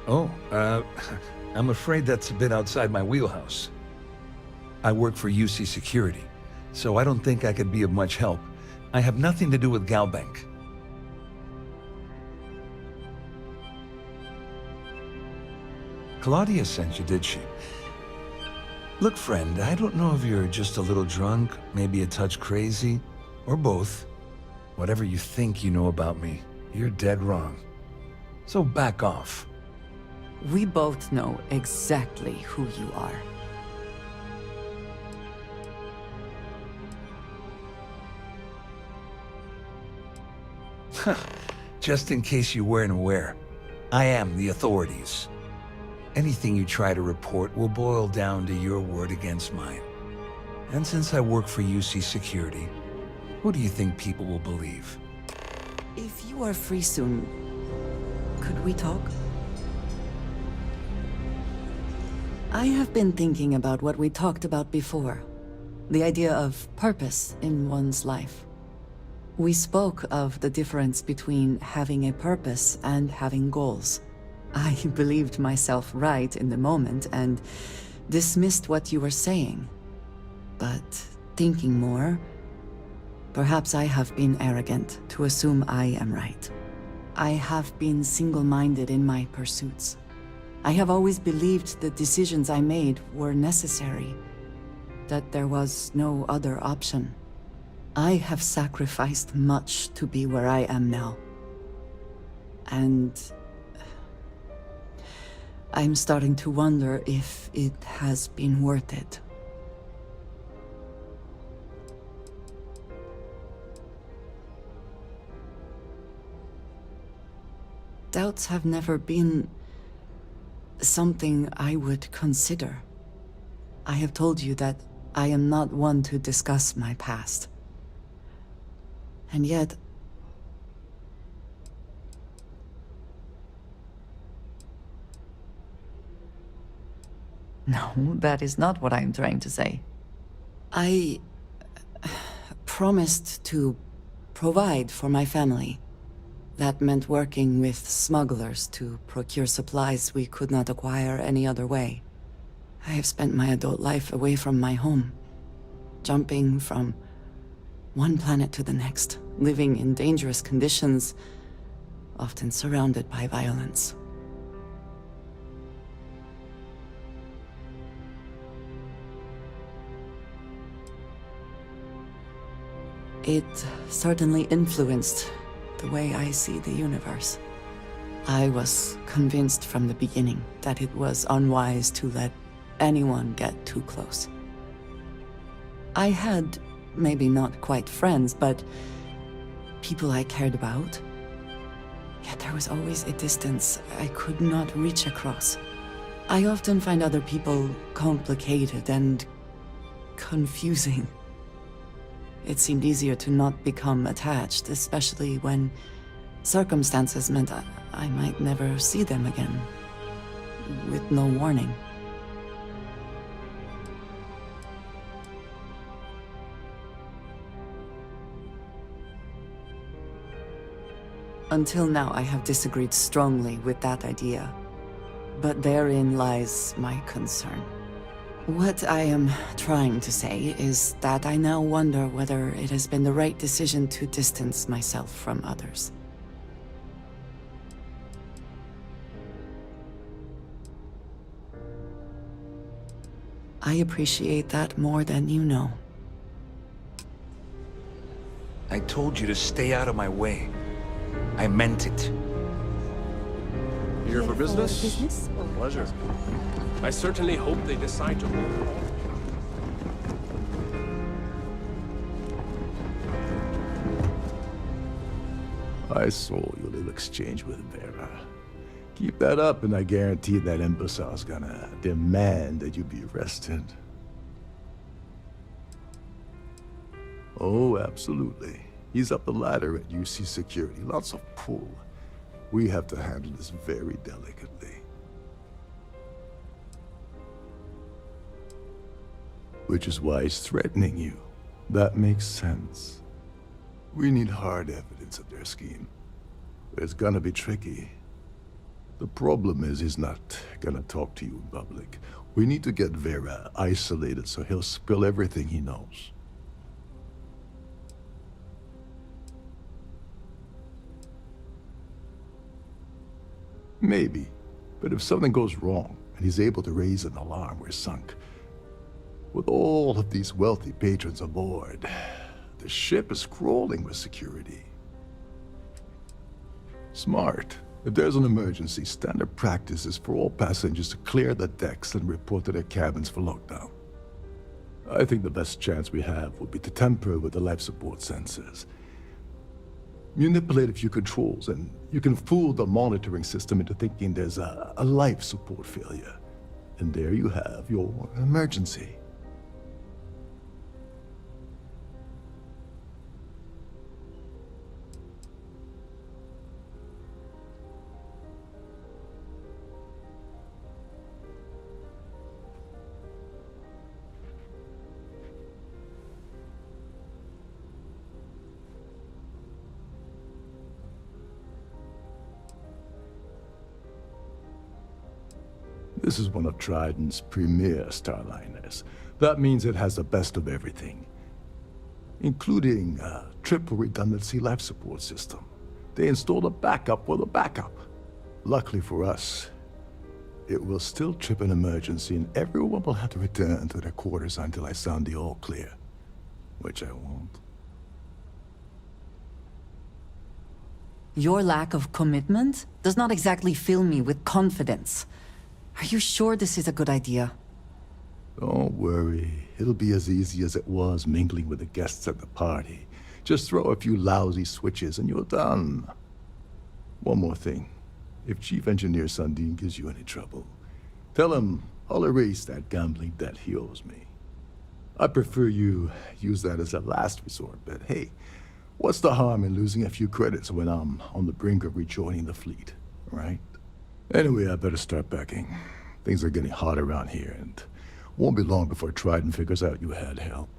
Oh, I'm afraid that's a bit outside my wheelhouse. I work for UC Security, so I don't think I could be of much help. I have nothing to do with Galbank. Claudia sent you, did she? Look, friend, I don't know if you're just a little drunk, maybe a touch crazy, or both. Whatever you think you know about me, you're dead wrong. So back off. We both know exactly who you are. Just in case you weren't aware, I am the authorities. Anything you try to report will boil down to your word against mine. And since I work for UC Security, who do you think people will believe? If you are free soon, could we talk? I have been thinking about what we talked about before. The idea of purpose in one's life. We spoke of the difference between having a purpose and having goals. I believed myself right in the moment and dismissed what you were saying. But thinking more, perhaps I have been arrogant to assume I am right. I have been single-minded in my pursuits. I have always believed the decisions I made were necessary, that there was no other option. I have sacrificed much to be where I am now. And I'm starting to wonder if it has been worth it. Doubts have never been something I would consider. I have told you that I am not one to discuss my past. And yet, no, that is not what I am trying to say. I promised to provide for my family. That meant working with smugglers to procure supplies we could not acquire any other way. I have spent my adult life away from my home, jumping from one planet to the next, living in dangerous conditions, often surrounded by violence. It certainly influenced the way I see the universe. I was convinced from the beginning that it was unwise to let anyone get too close. I had, maybe not quite friends, but people I cared about. Yet there was always a distance I could not reach across. I often find other people complicated and confusing. It seemed easier to not become attached, especially when circumstances meant I might never see them again, with no warning. Until now, I have disagreed strongly with that idea. But therein lies my concern. What I am trying to say is that I now wonder whether it has been the right decision to distance myself from others. I appreciate that more than you know. I told you to stay out of my way. I meant it. Here for business? Or pleasure? I certainly hope they decide to hold off. I saw your little exchange with Vera. Keep that up and I guarantee that imbecile's gonna demand that you be arrested. Oh, absolutely. He's up the ladder at UC Security. Lots of pull. We have to handle this very delicately. Which is why he's threatening you. That makes sense. We need hard evidence of their scheme. But it's gonna be tricky. The problem is he's not gonna talk to you in public. We need to get Vera isolated so he'll spill everything he knows. Maybe, but if something goes wrong and he's able to raise an alarm, we're sunk. With all of these wealthy patrons aboard, the ship is crawling with security. Smart. If there's an emergency, standard practice is for all passengers to clear the decks and report to their cabins for lockdown. I think the best chance we have would be to tamper with the life support sensors. Manipulate a few controls, and you can fool the monitoring system into thinking there's a life support failure. And there you have your emergency. This is one of Trident's premier starliners. That means it has the best of everything, including a triple redundancy life support system. They installed a backup for the backup. Luckily for us, it will still trip an emergency and everyone will have to return to their quarters until I sound the all clear, which I won't. Your lack of commitment does not exactly fill me with confidence. Are you sure this is a good idea? Don't worry. It'll be as easy as it was mingling with the guests at the party. Just throw a few lousy switches and you're done. One more thing. If Chief Engineer Sundin gives you any trouble, tell him I'll erase that gambling debt he owes me. I prefer you use that as a last resort, but hey, what's the harm in losing a few credits when I'm on the brink of rejoining the fleet, right? Anyway, I better start packing. Things are getting hot around here, and won't be long before Trident figures out you had help.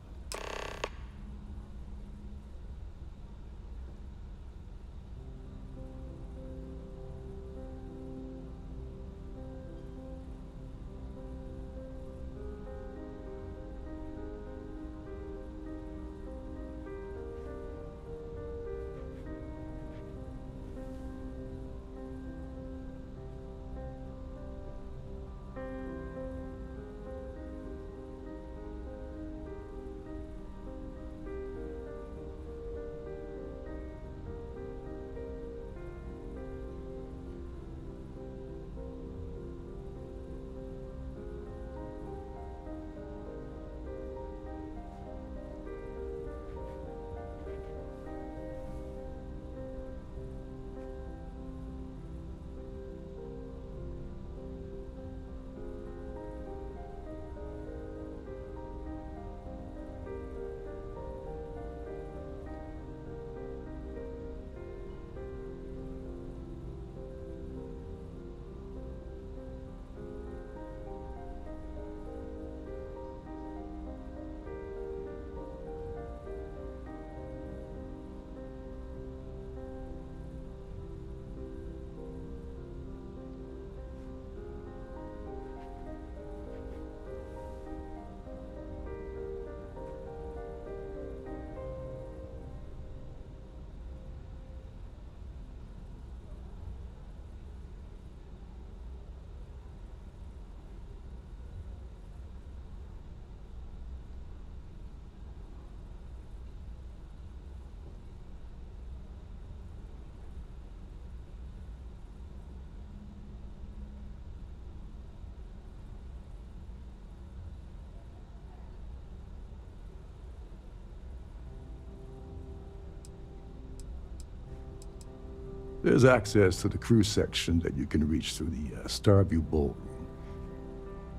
There's access to the crew section that you can reach through the Starview ballroom.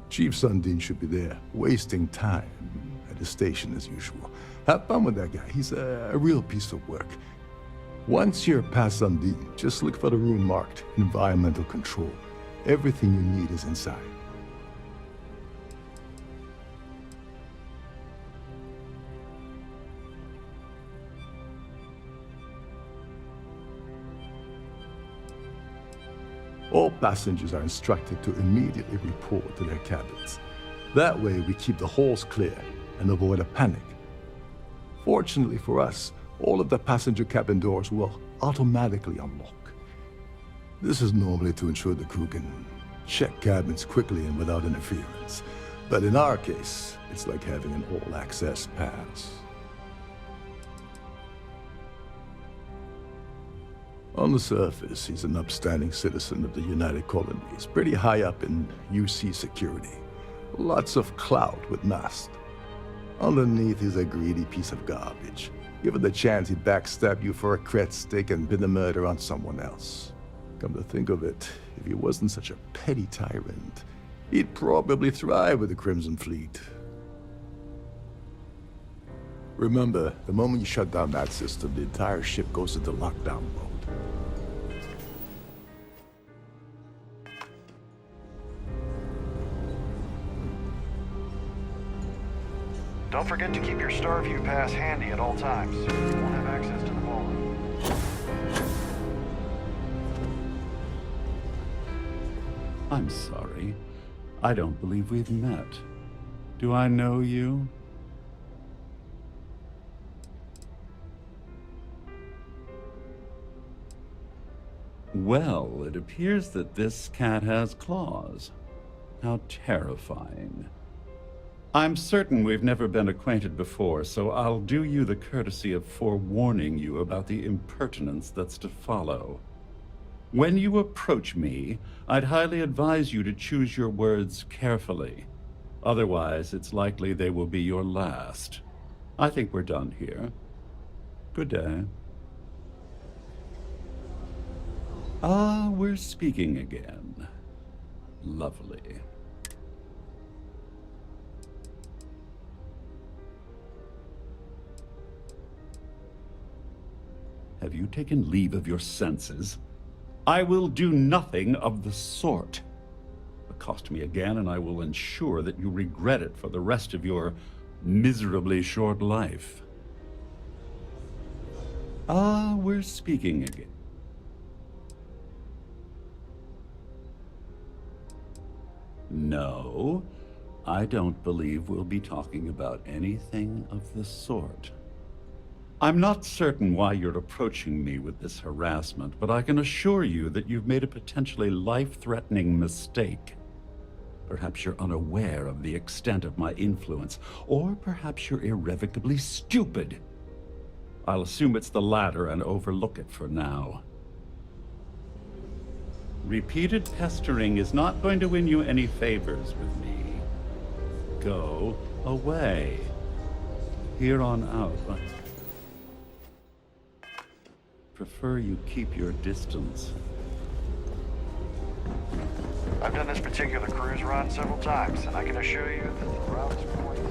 Chief Sundin should be there, wasting time at the station as usual. Have fun with that guy. He's a real piece of work. Once you're past Sundin, just look for the room marked Environmental Control. Everything you need is inside. All passengers are instructed to immediately report to their cabins. That way we keep the halls clear and avoid a panic. Fortunately for us, all of the passenger cabin doors will automatically unlock. This is normally to ensure the crew can check cabins quickly and without interference. But in our case, it's like having an all-access pass. On the surface, he's an upstanding citizen of the United Colonies, pretty high up in UC security. Lots of clout with Mast. Underneath, he's a greedy piece of garbage. Given the chance, he'd backstab you for a cret stick and pin the murder on someone else. Come to think of it, if he wasn't such a petty tyrant, he'd probably thrive with the Crimson Fleet. Remember, the moment you shut down that system, the entire ship goes into lockdown mode. Don't forget to keep your Starview pass handy at all times. You won't have access to the ballroom. I'm sorry. I don't believe we've met. Do I know you? Well, it appears that this cat has claws. How terrifying. I'm certain we've never been acquainted before, so I'll do you the courtesy of forewarning you about the impertinence that's to follow. When you approach me, I'd highly advise you to choose your words carefully. Otherwise, it's likely they will be your last. I think we're done here. Good day. Ah, we're speaking again. Lovely. Have you taken leave of your senses? I will do nothing of the sort. Accost me again, and I will ensure that you regret it for the rest of your miserably short life. Ah, we're speaking again. No, I don't believe we'll be talking about anything of the sort. I'm not certain why you're approaching me with this harassment, but I can assure you that you've made a potentially life-threatening mistake. Perhaps you're unaware of the extent of my influence, or perhaps you're irrevocably stupid. I'll assume it's the latter and overlook it for now. Repeated pestering is not going to win you any favors with me. Go away. Here on out. Prefer you keep your distance. I've done this particular cruise run several times, and I can assure you that the route is more easy.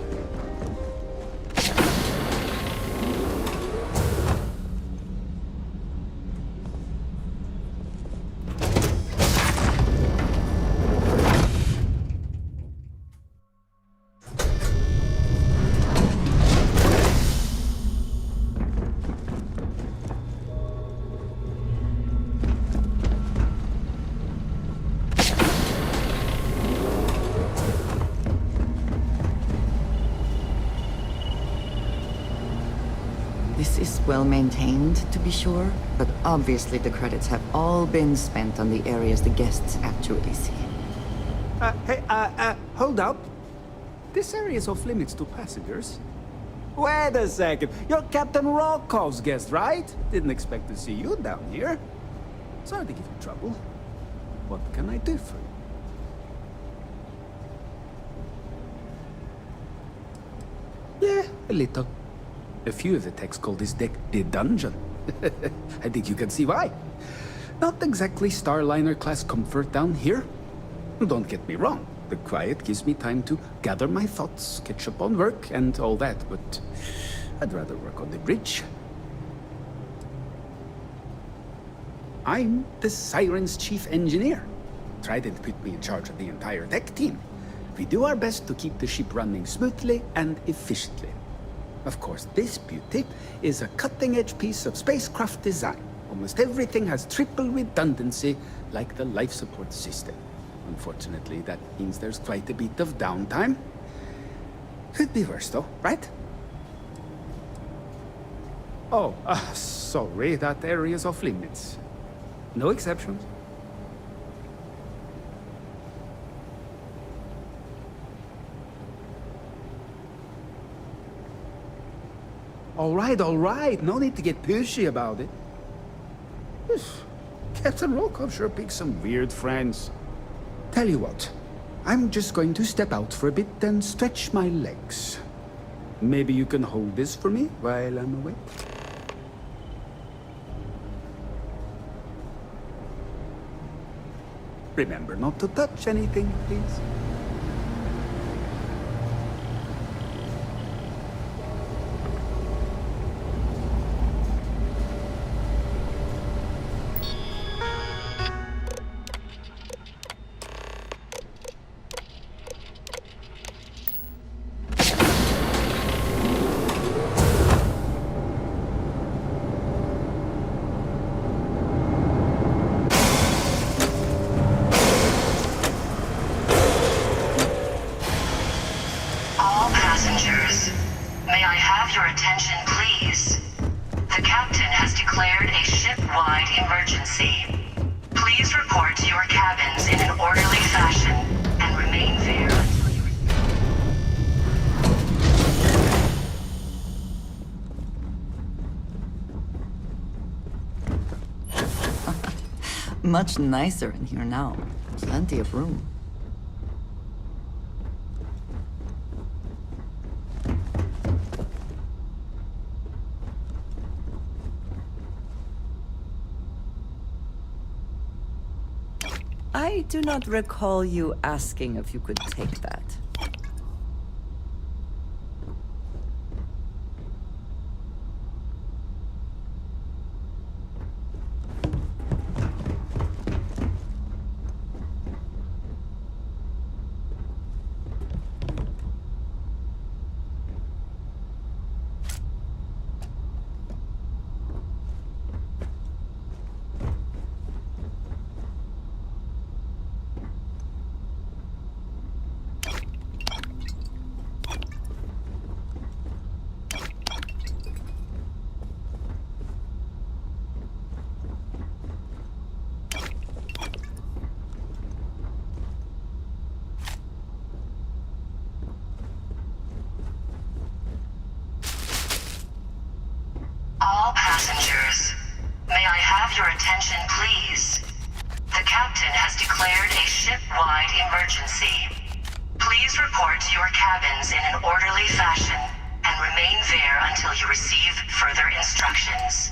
This is well maintained, to be sure, but obviously the credits have all been spent on the areas the guests actually see. Hold up. This area is off limits to passengers. Wait a second. You're Captain Rokov's guest, right? Didn't expect to see you down here. Sorry to give you trouble. What can I do for you? Yeah, a little. A few of the techs call this deck the dungeon. I think you can see why. Not exactly Starliner-class comfort down here. Don't get me wrong, the quiet gives me time to gather my thoughts, catch up on work, and all that, but I'd rather work on the bridge. I'm the Siren's chief engineer. Trident put me in charge of the entire deck team. We do our best to keep the ship running smoothly and efficiently. Of course, this beauty is a cutting-edge piece of spacecraft design. Almost everything has triple redundancy, like the life support system. Unfortunately, that means there's quite a bit of downtime. Could be worse, though, right? Oh, sorry, that area's off limits. No exceptions. All right. No need to get pushy about it. Captain Rokov sure picks some weird friends. Tell you what, I'm just going to step out for a bit and stretch my legs. Maybe you can hold this for me while I'm away? Remember not to touch anything, please. May I have your attention, please? The captain has declared a ship-wide emergency. Please report to your cabins in an orderly fashion and remain there until you... Much nicer in here now. Plenty of room. I do not recall you asking if you could take that. All passengers, may I have your attention, please? The captain has declared a ship-wide emergency. Please report to your cabins in an orderly fashion and remain there until you receive further instructions.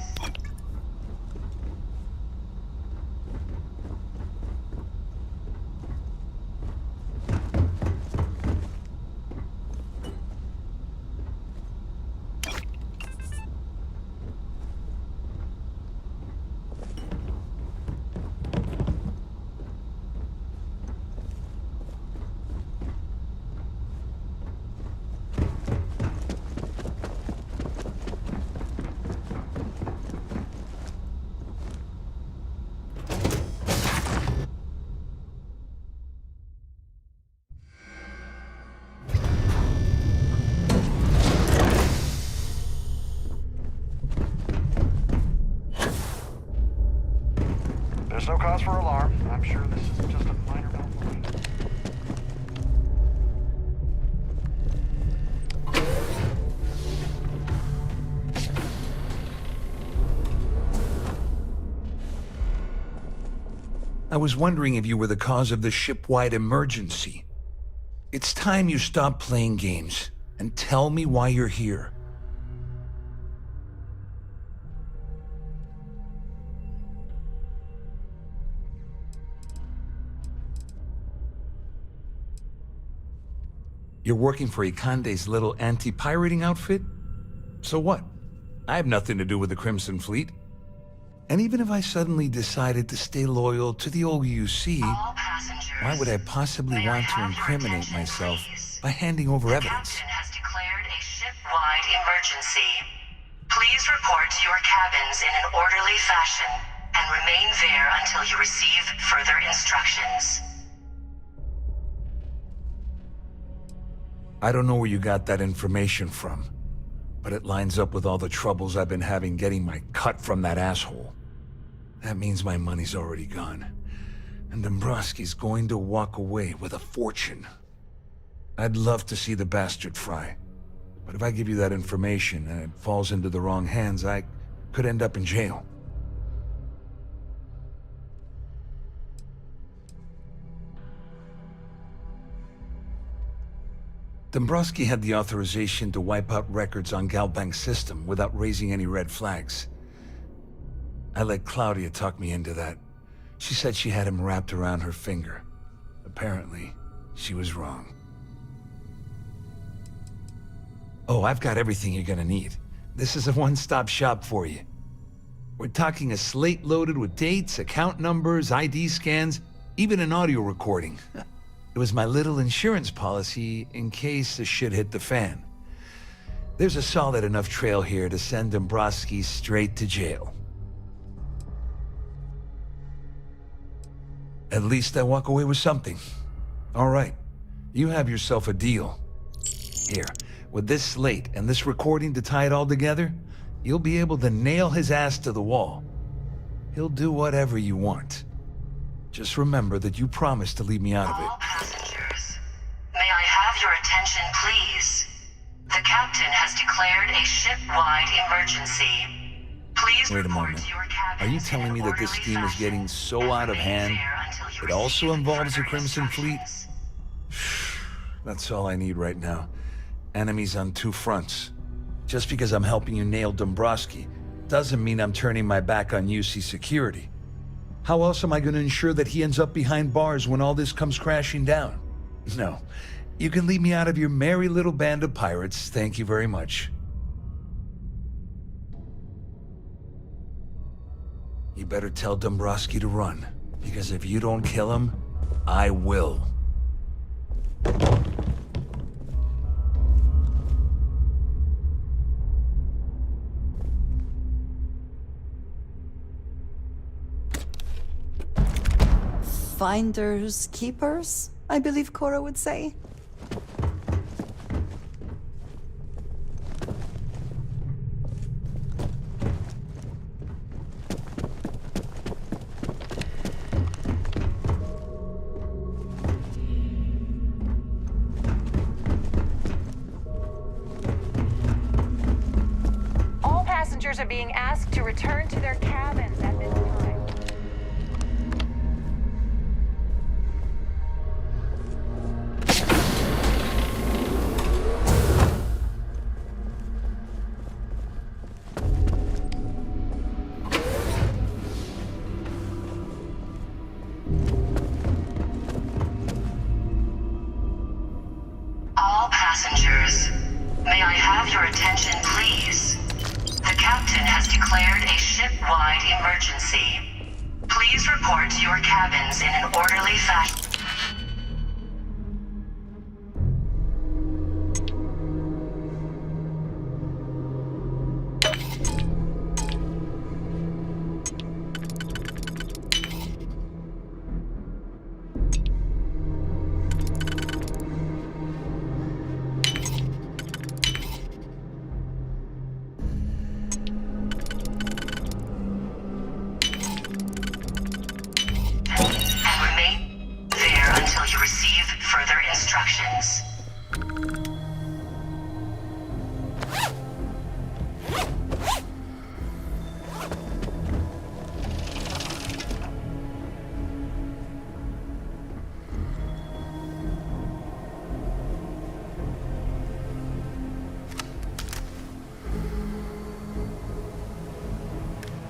There's no cause for alarm. I'm sure this is just a minor malfunction. I was wondering if you were the cause of the ship-wide emergency. It's time you stop playing games and tell me why you're here. You're working for Ikande's little anti-pirating outfit? So what? I have nothing to do with the Crimson Fleet. And even if I suddenly decided to stay loyal to the OUC, why would I possibly want to incriminate myself by handing over evidence? The captain has declared a ship-wide emergency. Please report to your cabins in an orderly fashion and remain there until you receive further instructions. I don't know where you got that information from, but it lines up with all the troubles I've been having getting my cut from that asshole. That means my money's already gone, and Dombrowski's going to walk away with a fortune. I'd love to see the bastard fry, but if I give you that information and it falls into the wrong hands, I could end up in jail. Dombrowski had the authorization to wipe out records on Galbank's system without raising any red flags. I let Claudia talk me into that. She said she had him wrapped around her finger. Apparently, she was wrong. Oh, I've got everything you're gonna need. This is a one-stop shop for you. We're talking a slate loaded with dates, account numbers, ID scans, even an audio recording. It was my little insurance policy in case the shit hit the fan. There's a solid enough trail here to send Dombrowski straight to jail. At least I walk away with something. All right, you have yourself a deal. Here, with this slate and this recording to tie it all together, you'll be able to nail his ass to the wall. He'll do whatever you want. Just remember that you promised to leave me out of it. All passengers, may I have your attention, please? The captain has declared a ship-wide emergency. Please Wait a report moment. to your cabins Are you in telling an me that this orderly scheme is fashion getting so and out of remain hand there until you it also receive involves the further Crimson Fleet? instructions. That's all I need right now. Enemies on two fronts. Just because I'm helping you nail Dombrowski doesn't mean I'm turning my back on UC security. How else am I going to ensure that he ends up behind bars when all this comes crashing down? No. You can leave me out of your merry little band of pirates, thank you very much. You better tell Dombrowski to run, because if you don't kill him, I will. Finders keepers, I believe Cora would say. All passengers are being asked to return to their cabins at this time. All passengers, may I have your attention, please? The captain has declared a ship-wide emergency. Please report to your cabins in an orderly fashion. And remain there until you receive further instructions.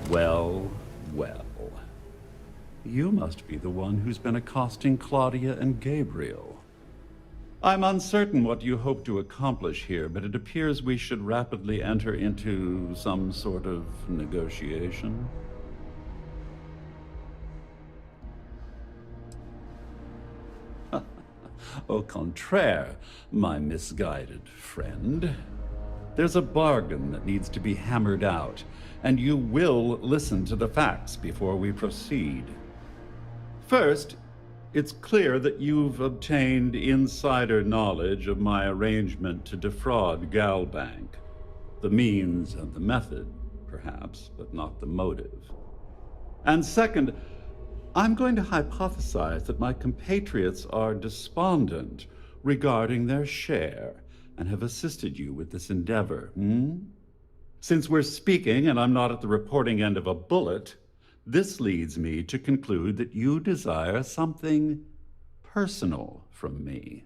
Well, well. You must be the one who's been accosting Claudia and Gabriel. I'm uncertain what you hope to accomplish here, but it appears we should rapidly enter into some sort of negotiation. Au contraire, my misguided friend. There's a bargain that needs to be hammered out, and you will listen to the facts before we proceed. First, it's clear that you've obtained insider knowledge of my arrangement to defraud Galbank. The means and the method, perhaps, but not the motive. And second, I'm going to hypothesize that my compatriots are despondent regarding their share and have assisted you with this endeavor, Since we're speaking and I'm not at the reporting end of a bullet, this leads me to conclude that you desire something personal from me.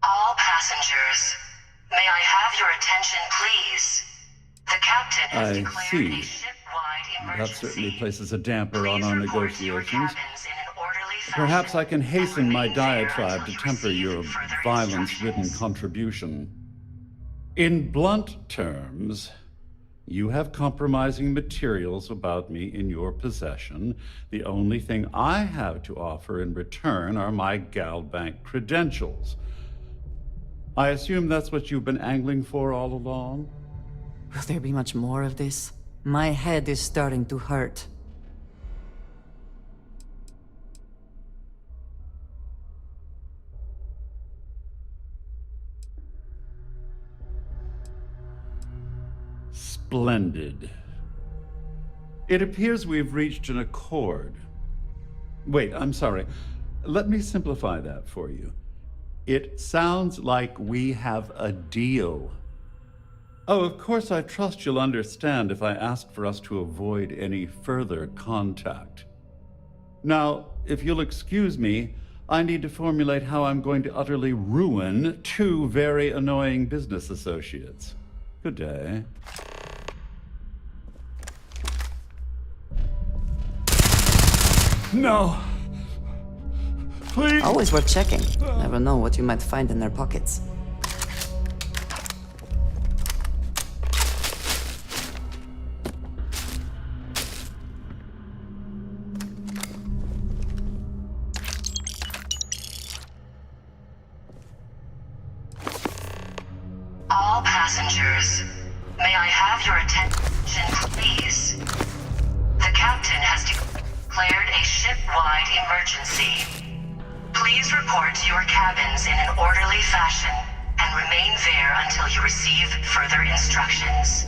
All passengers, may I have your attention, please? The captain has declared a ship-wide That emergency. certainly places a damper on our Report to your negotiations. cabins in an orderly fashion. Perhaps I can hasten my remain there diatribe to until you temper receive your further violence-ridden instructions. contribution. In blunt terms, you have compromising materials about me in your possession. The only thing I have to offer in return are my Galbank credentials. I assume that's what you've been angling for all along? Will there be much more of this? My head is starting to hurt. Splendid. It appears we've reached an accord. Wait, I'm sorry. Let me simplify that for you. It sounds like we have a deal. Oh, of course, I trust you'll understand if I ask for us to avoid any further contact. Now, if you'll excuse me, I need to formulate how I'm going to utterly ruin two very annoying business associates. Good day. No! Please! Always worth checking. Never know what you might find in their pockets. All passengers, may I have your attention, please? The captain has declared a ship-wide emergency. Please report to your cabins in an orderly fashion and remain there until you receive further instructions.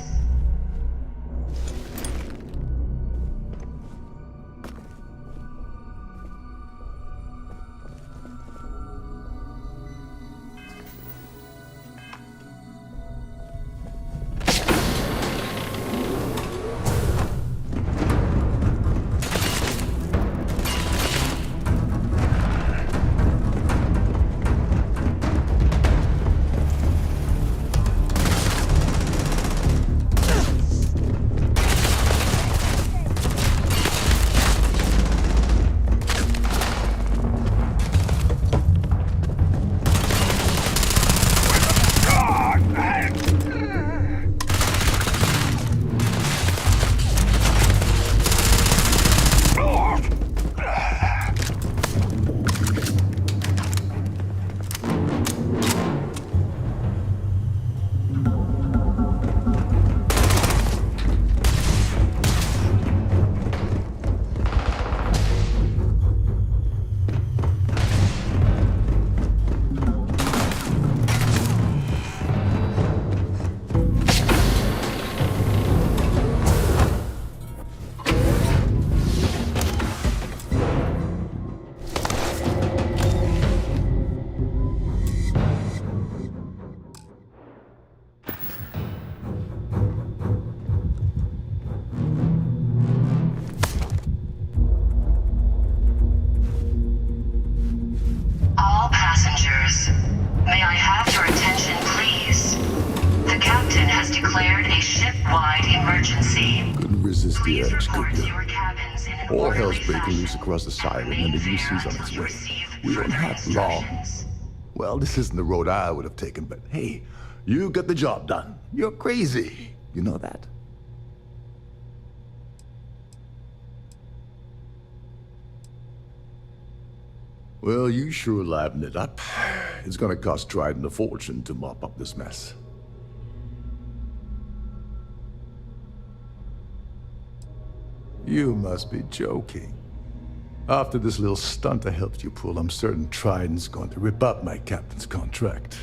All passengers, may I have your attention, please? The captain has declared a ship-wide emergency. Couldn't resist the Please urge, report could to you? your cabins in All hell's breaking loose across the siren and the UC's on its way. We don't have long. Well, this isn't the road I would have taken, but hey, you got the job done. You're crazy. You know that? Well, you sure livened it up. It's gonna cost Trident a fortune to mop up this mess. You must be joking. After this little stunt I helped you pull, I'm certain Trident's going to rip up my captain's contract.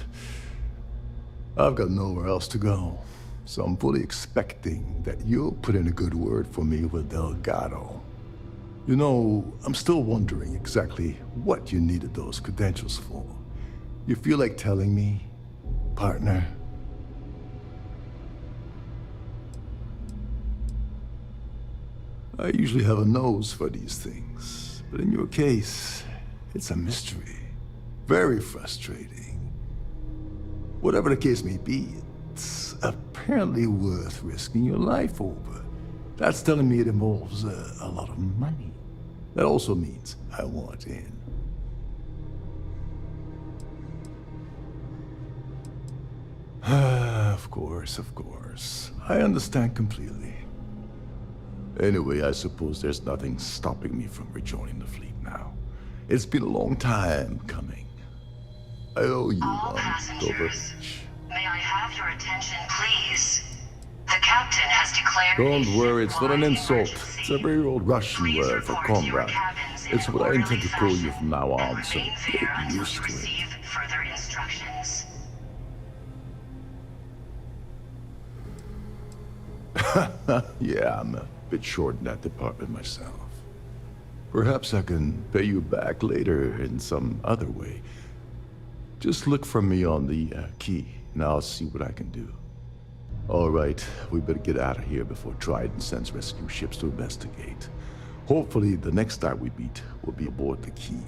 I've got nowhere else to go, so I'm fully expecting that you'll put in a good word for me with Delgado. You know, I'm still wondering exactly what you needed those credentials for. You feel like telling me, partner? I usually have a nose for these things, but in your case, it's a mystery. Very frustrating. Whatever the case may be, it's apparently worth risking your life over. That's telling me it involves a lot of money. That also means I want in. Of course. I understand completely. Anyway, I suppose there's nothing stopping me from rejoining the fleet now. It's been a long time coming. I owe you All one, passengers, may I have your attention, please? The captain has declared. Don't worry, it's not an insult. It's a very old Russian word for comrade. It's what I intend to call you from now on, so get used to it. Further instructions. Yeah, I'm a bit short in that department myself. Perhaps I can pay you back later in some other way. Just look for me on the key, and I'll see what I can do. All right, we better get out of here before Trident sends rescue ships to investigate. Hopefully, the next time we meet, we'll be aboard the key.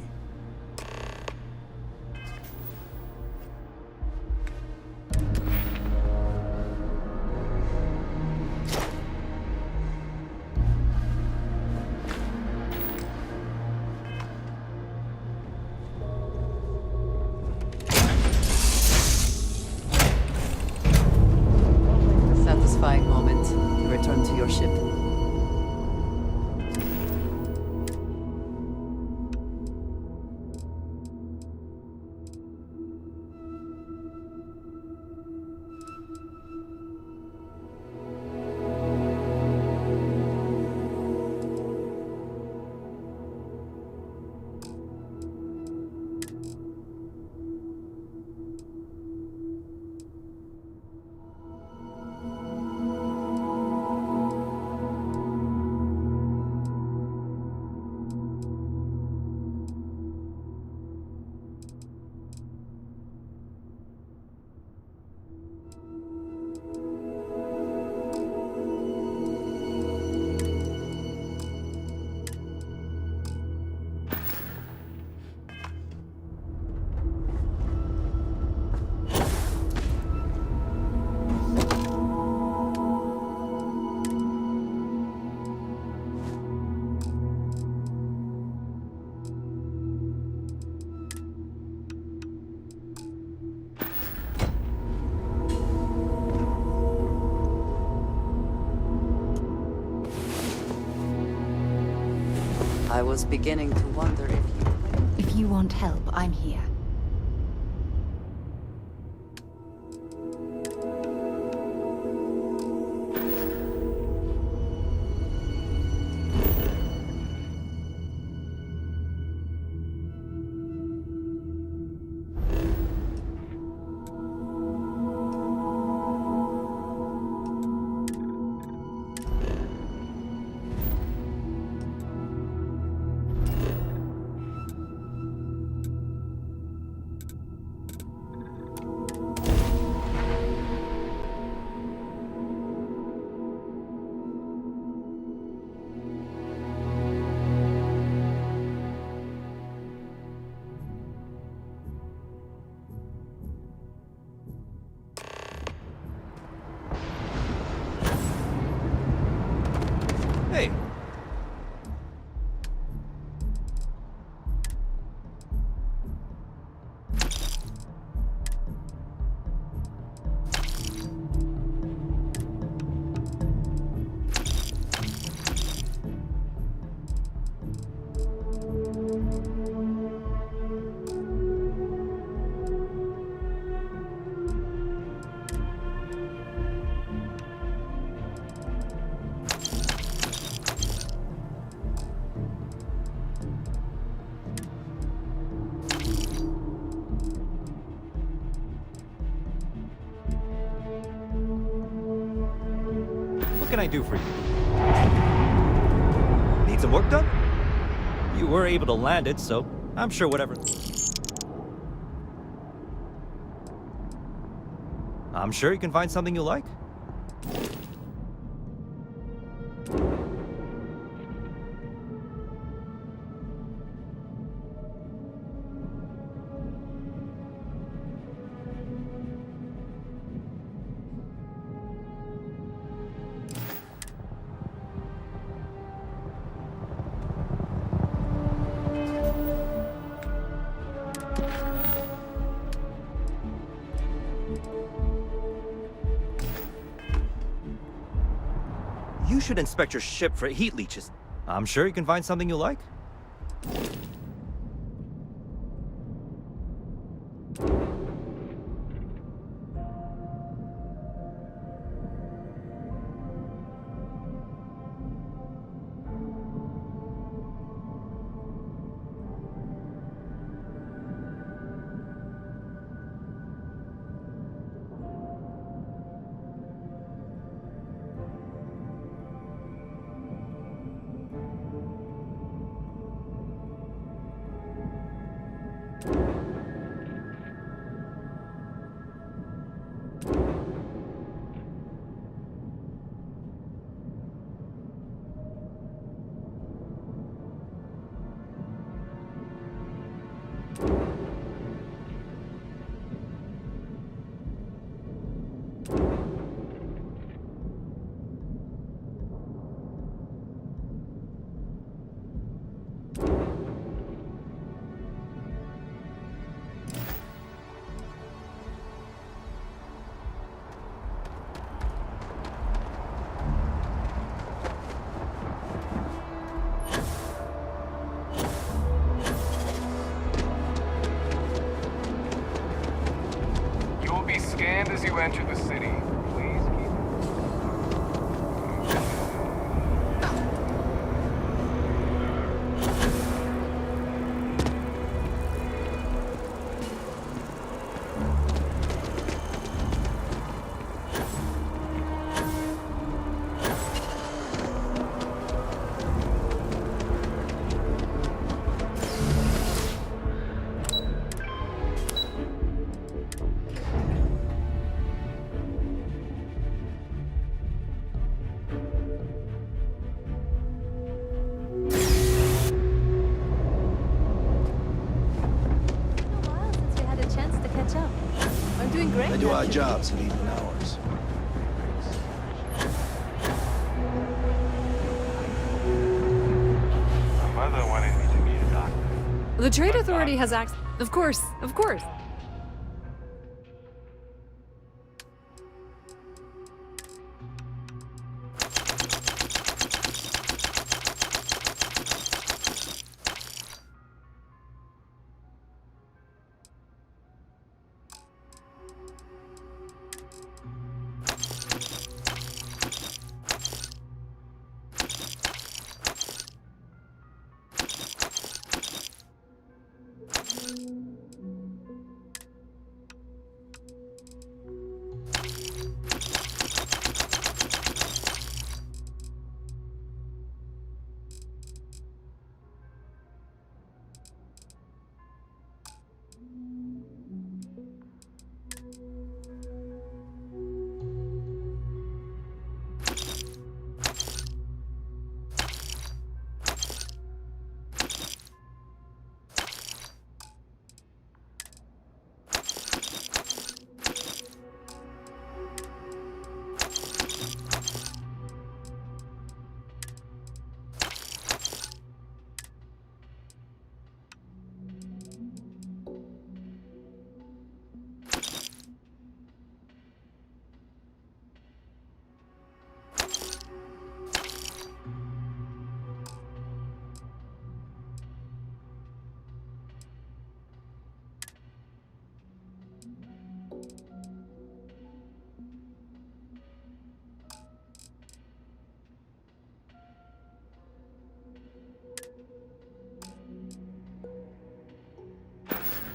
Satisfying moment to return to your ship. I was beginning to wonder if you... If you want help, I'm here. can I do for you? Need some work done? You were able to land it, so I'm sure whatever... I'm sure you can find something you like. You should inspect your ship for heat leeches. I'm sure you can find something you like. Scanned as you enter the city. Please keep They do our jobs in evening hours. My mother wanted me to meet a doctor. The Trade Authority has access. Of course, of course.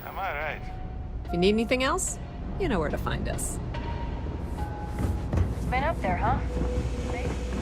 Am I right? If you need anything else, you know where to find us. It's been up there, huh? Safe?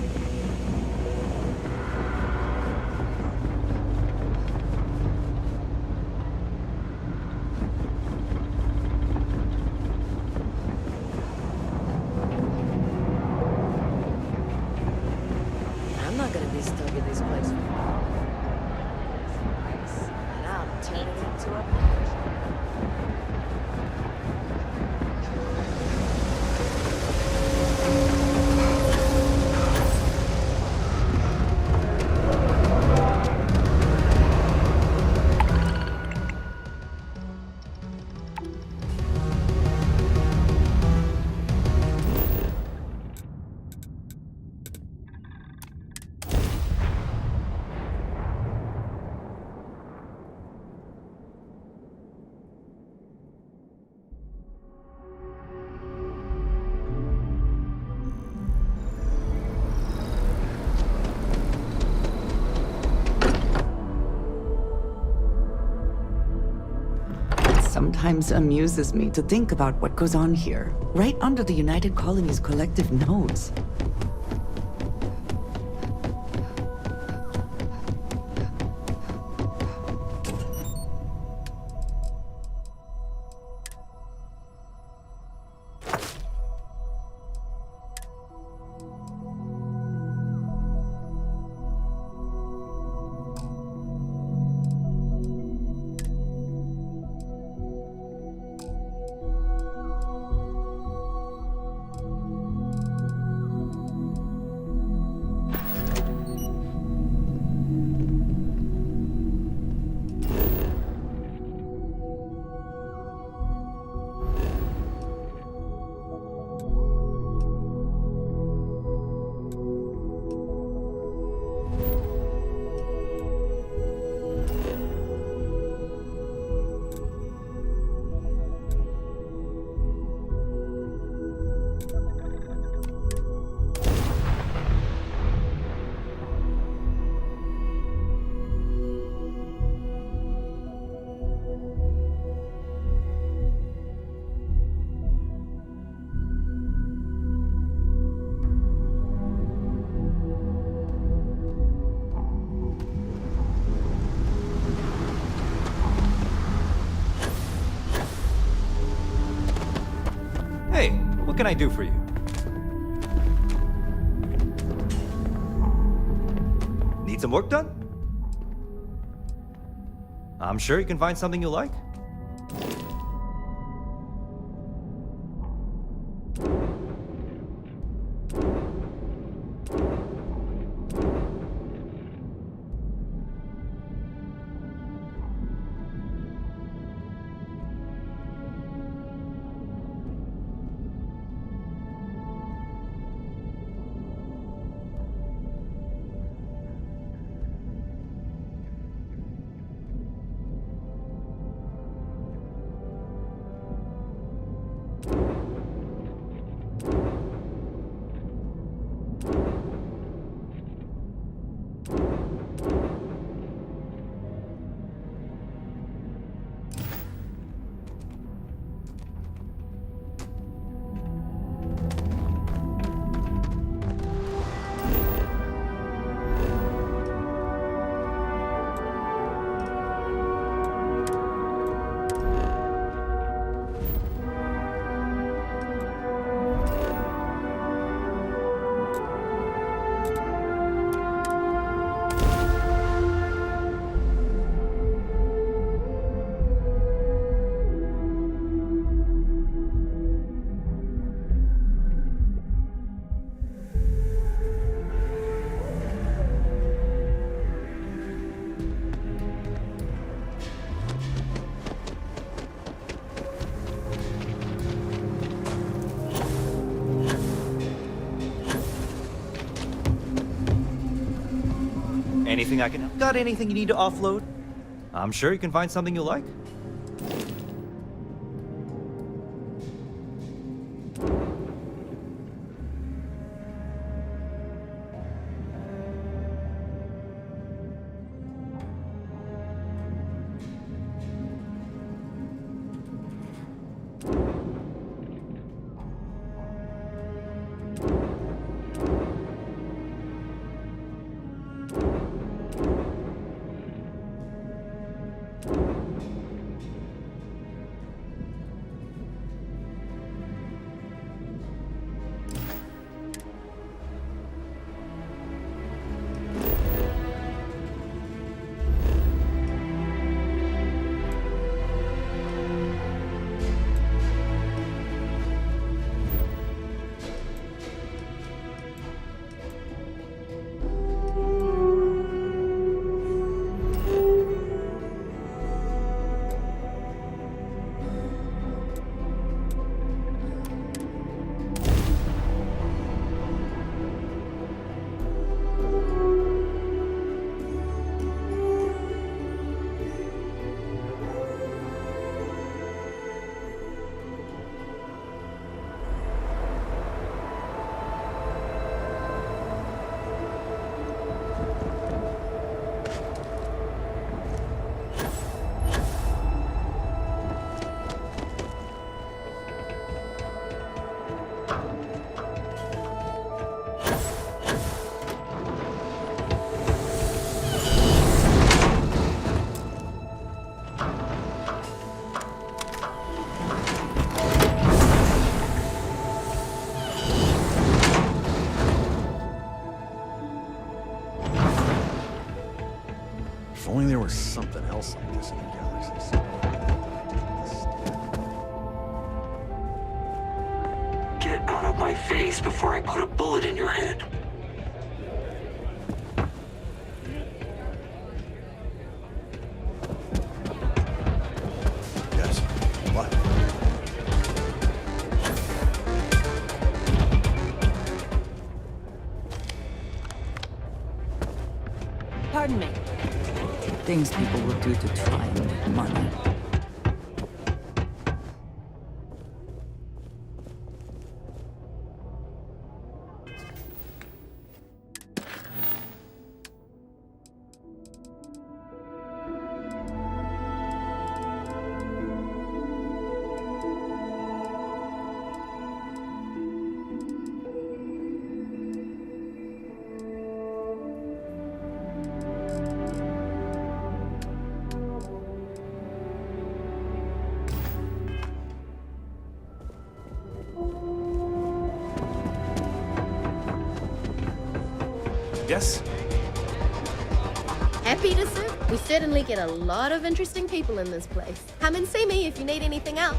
Sometimes amuses me to think about what goes on here, right under the United Colony's collective nose. Hey, what can I do for you? Need some work done? I'm sure you can find something you like. Anything I can help? Got anything you need to offload? I'm sure you can find something you like. only there was something else like this in the galaxy. Get out of my face before I put a bullet in your head. Yes. What? Pardon me. Things people will do to try and make money. Yes? Happy to serve. We certainly get a lot of interesting people in this place. Come and see me if you need anything else.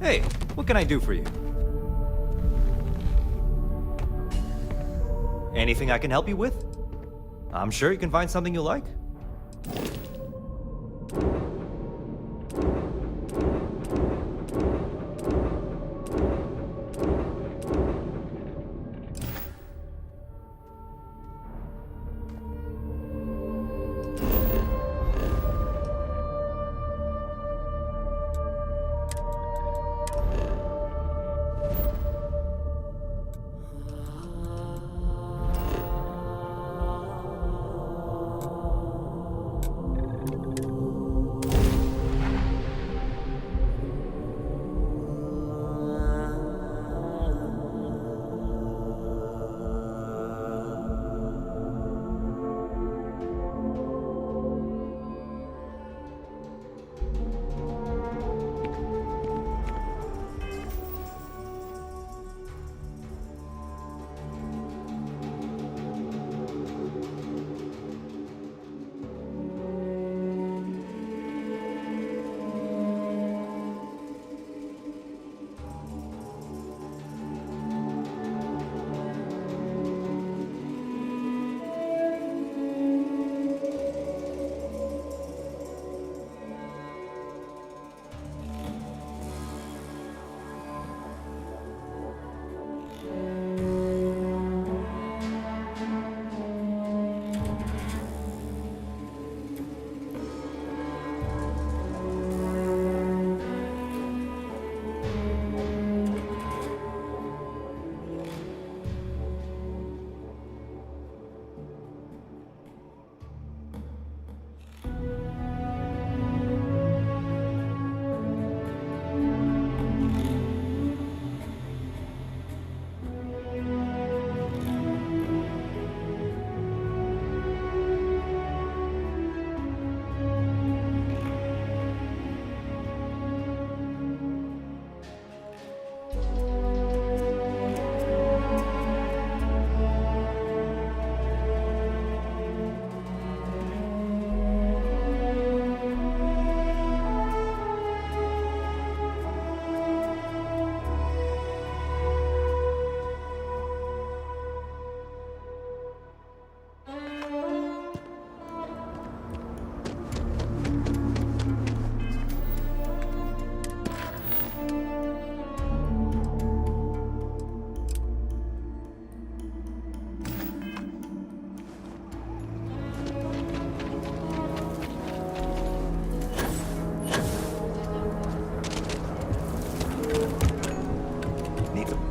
Hey, what can I do for you? Anything I can help you with? I'm sure you can find something you like.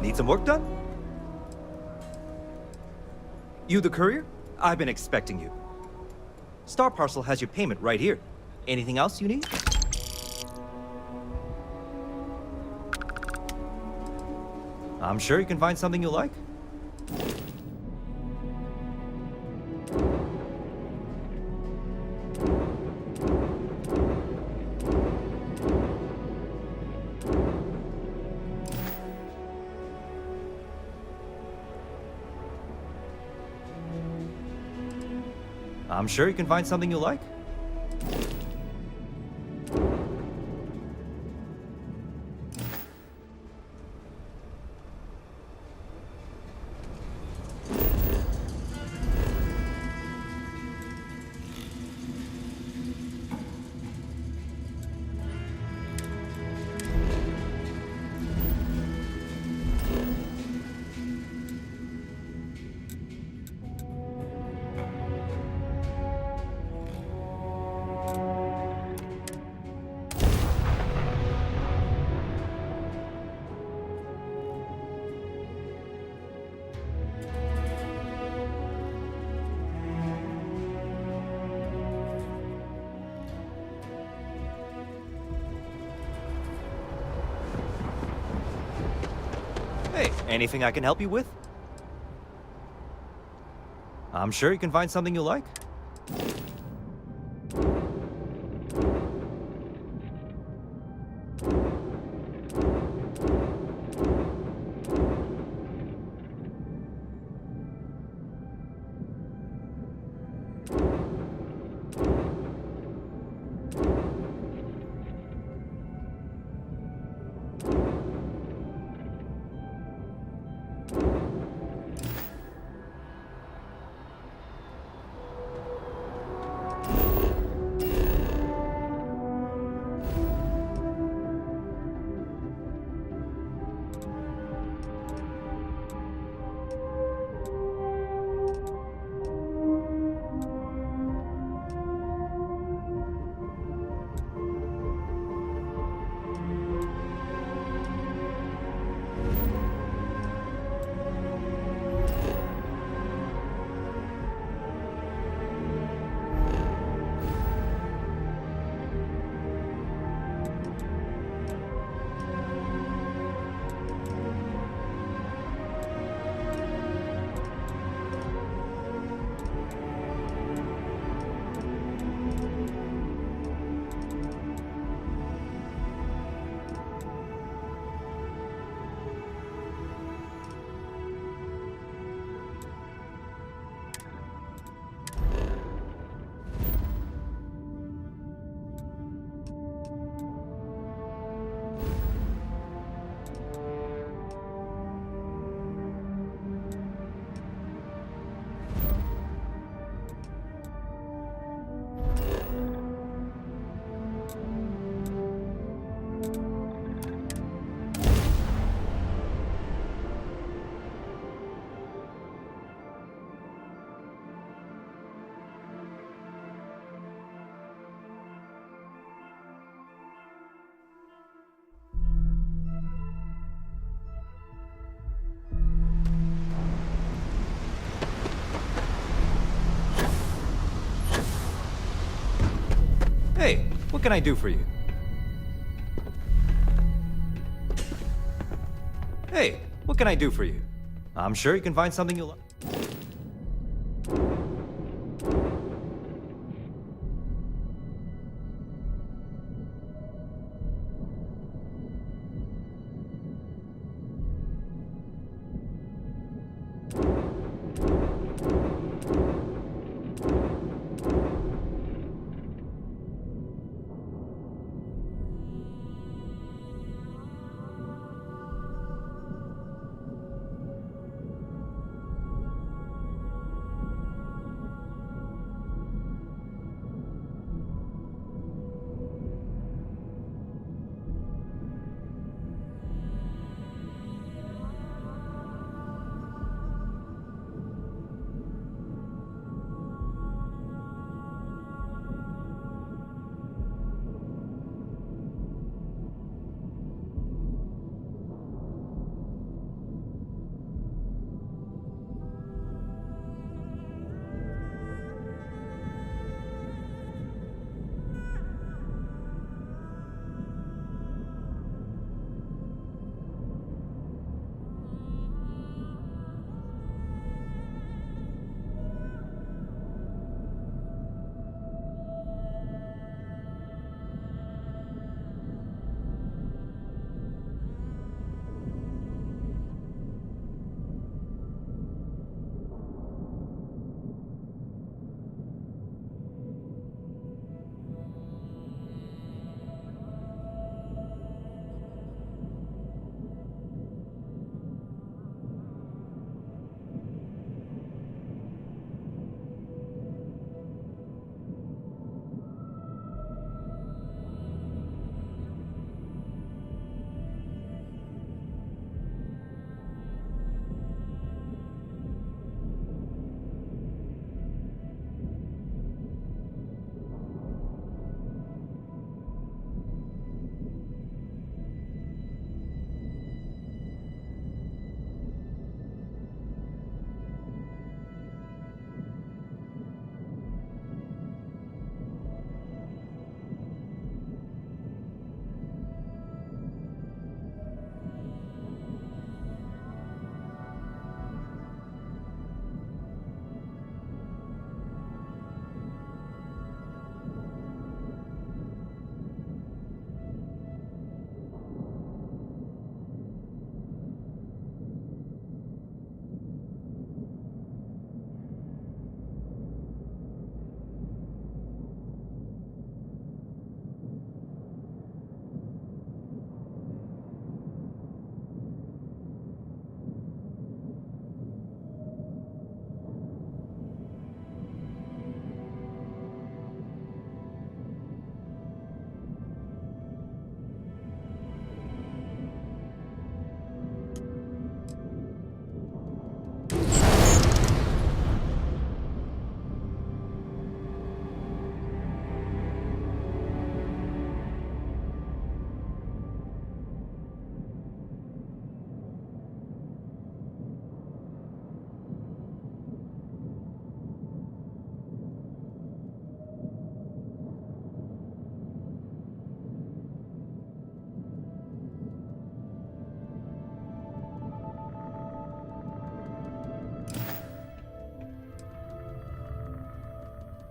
Need some work done? You the courier? I've been expecting you. Star Parcel has your payment right here. Anything else you need? I'm sure you can find something you like. I'm sure you can find something you like. Hey, anything I can help you with? I'm sure you can find something you like. Hey, what can I do for you? Hey, what can I do for you? I'm sure you can find something you like.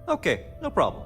Okay, no problem.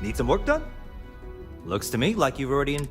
Need some work done? Looks to me like you've already in...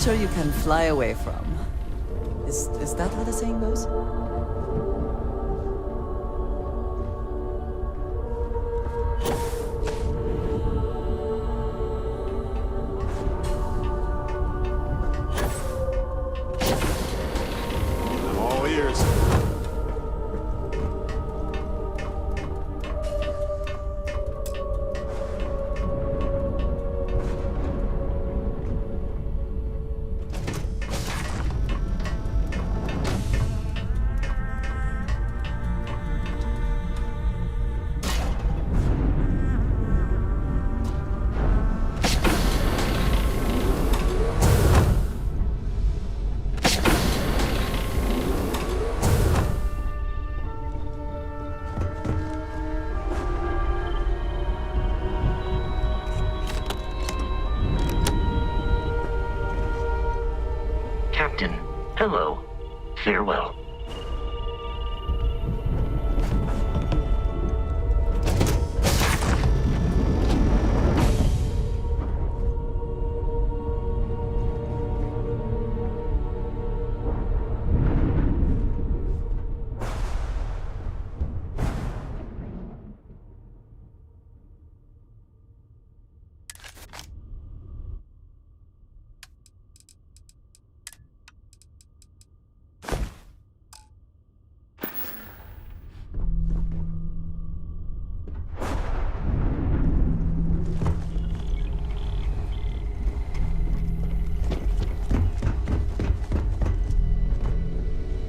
adventure you can fly away from. Is that how the saying goes? I'm all ears. Captain, hello. Farewell.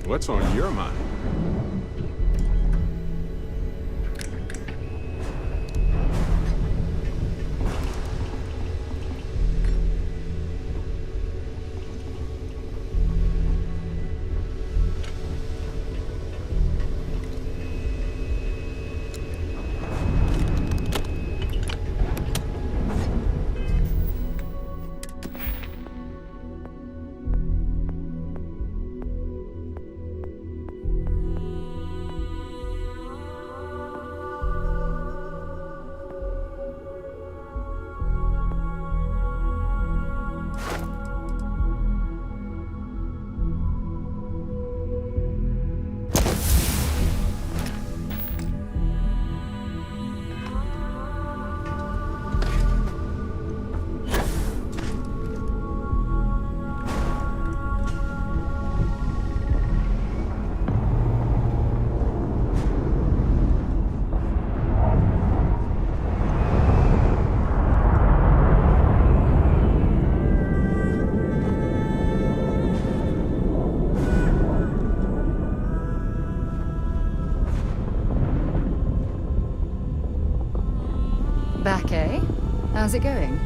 What's on your mind? Back, eh? How's it going?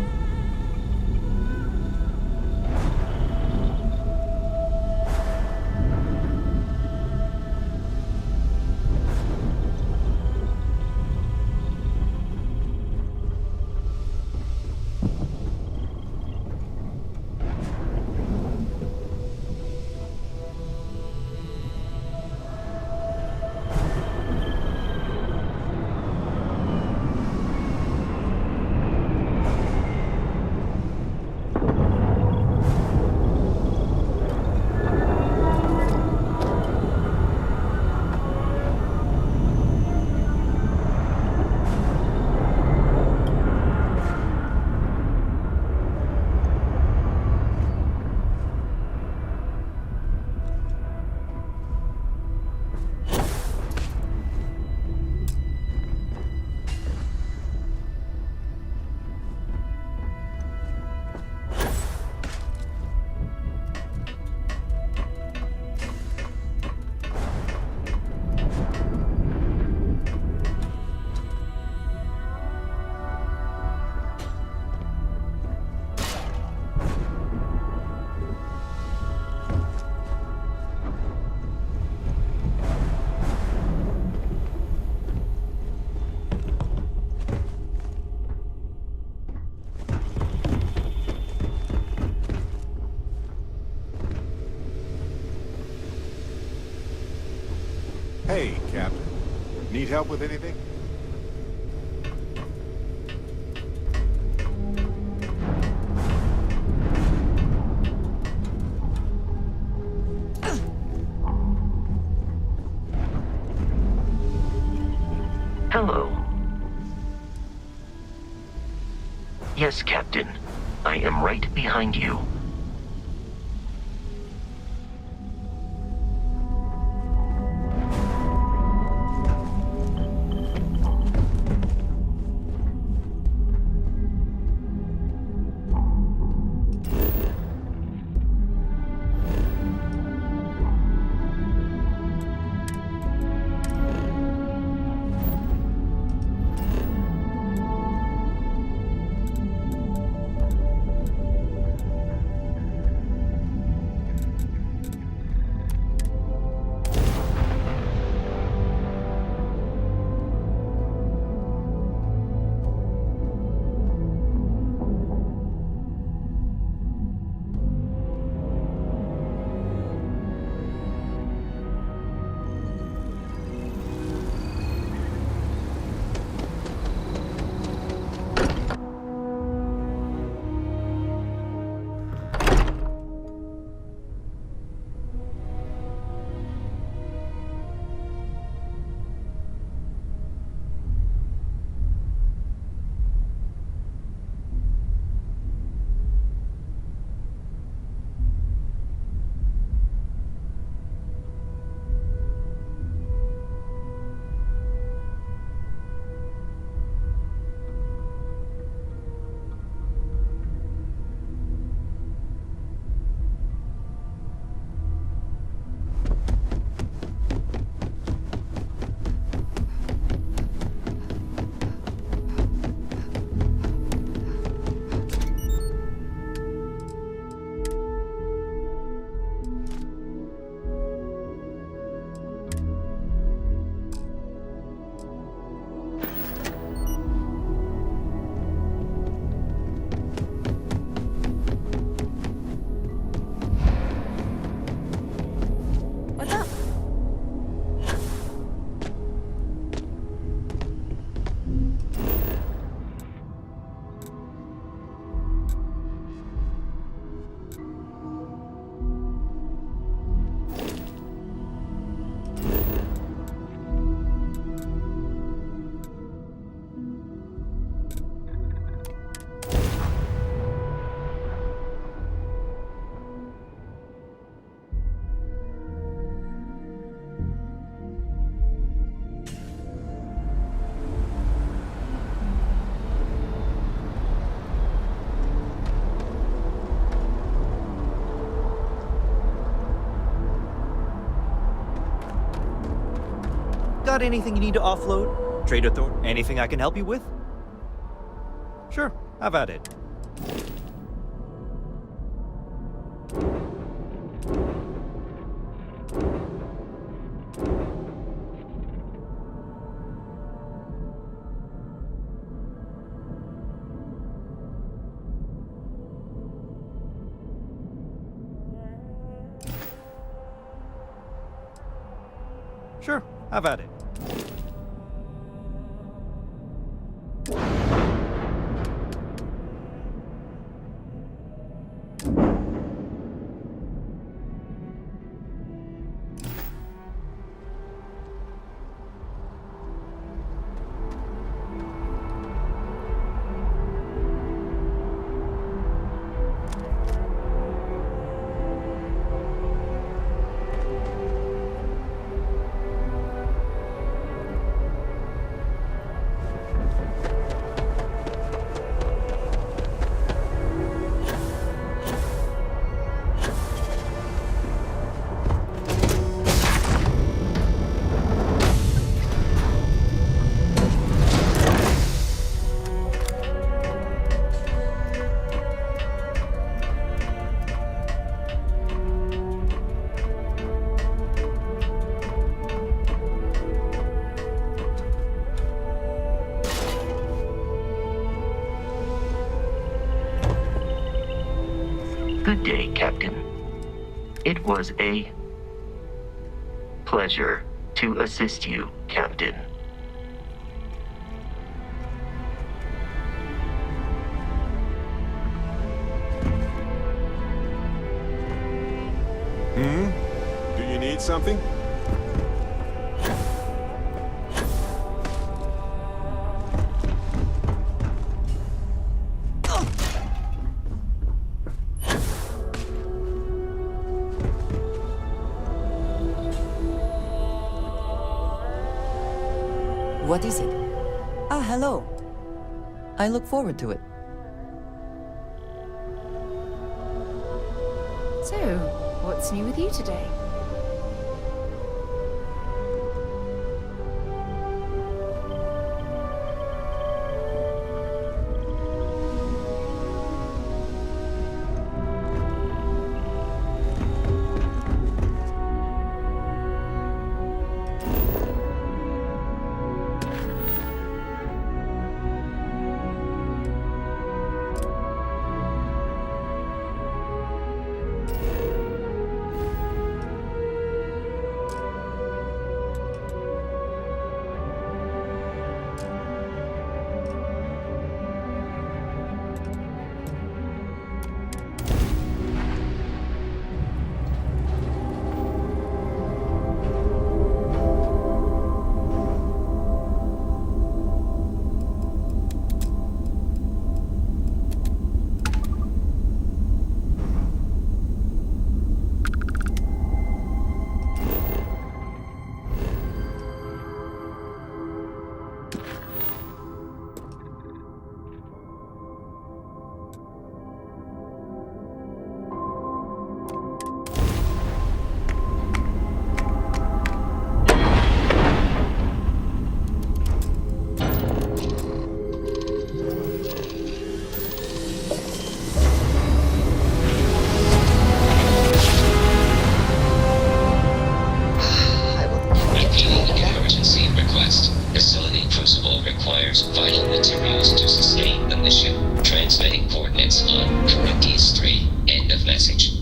Hey, Captain. Need help with anything? Hello. Yes, Captain. I am right behind you. Got anything you need to offload? Trader Thor, anything I can help you with? Sure, have at it. Sure, have at it. Good day, Captain. It was a pleasure to assist you, Captain. Do you need something? What is it? Ah, hello. I look forward to it. So, what's new with you today? Vital materials to sustain the mission. Transmitting coordinates on Corinthians 3. End of message.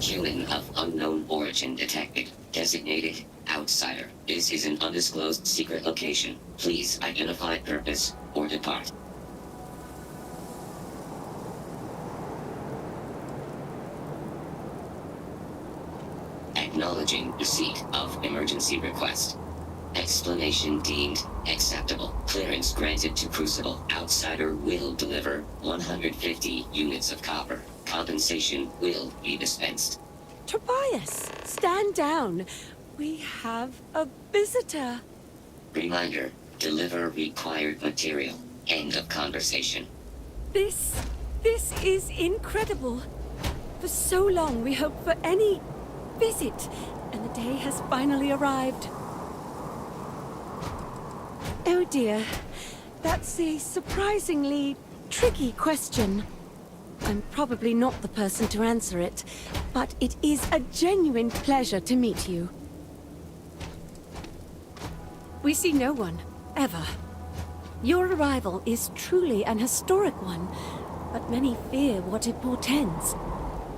Human of unknown origin detected. Designated outsider. This is an undisclosed secret location. Please identify purpose or depart. Acknowledging receipt of emergency request. Explanation deemed acceptable. Clearance granted to Crucible. Outsider will deliver 150 units of copper. Compensation will be dispensed. Tobias, stand down. We have a visitor. Reminder, deliver required material. End of conversation. This is incredible. For so long we hoped for any visit, and the day has finally arrived. Oh dear, that's a surprisingly tricky question. I'm probably not the person to answer it, but it is a genuine pleasure to meet you. We see no one, ever. Your arrival is truly an historic one, but many fear what it portends.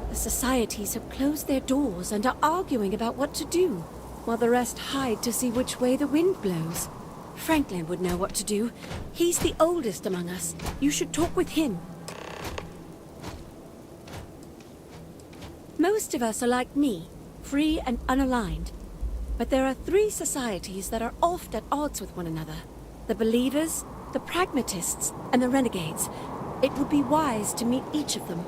The societies have closed their doors and are arguing about what to do, while the rest hide to see which way the wind blows. Franklin would know what to do. He's the oldest among us. You should talk with him. Most of us are like me, free and unaligned. But there are 3 societies that are oft at odds with one another. The Believers, the Pragmatists, and the Renegades. It would be wise to meet each of them.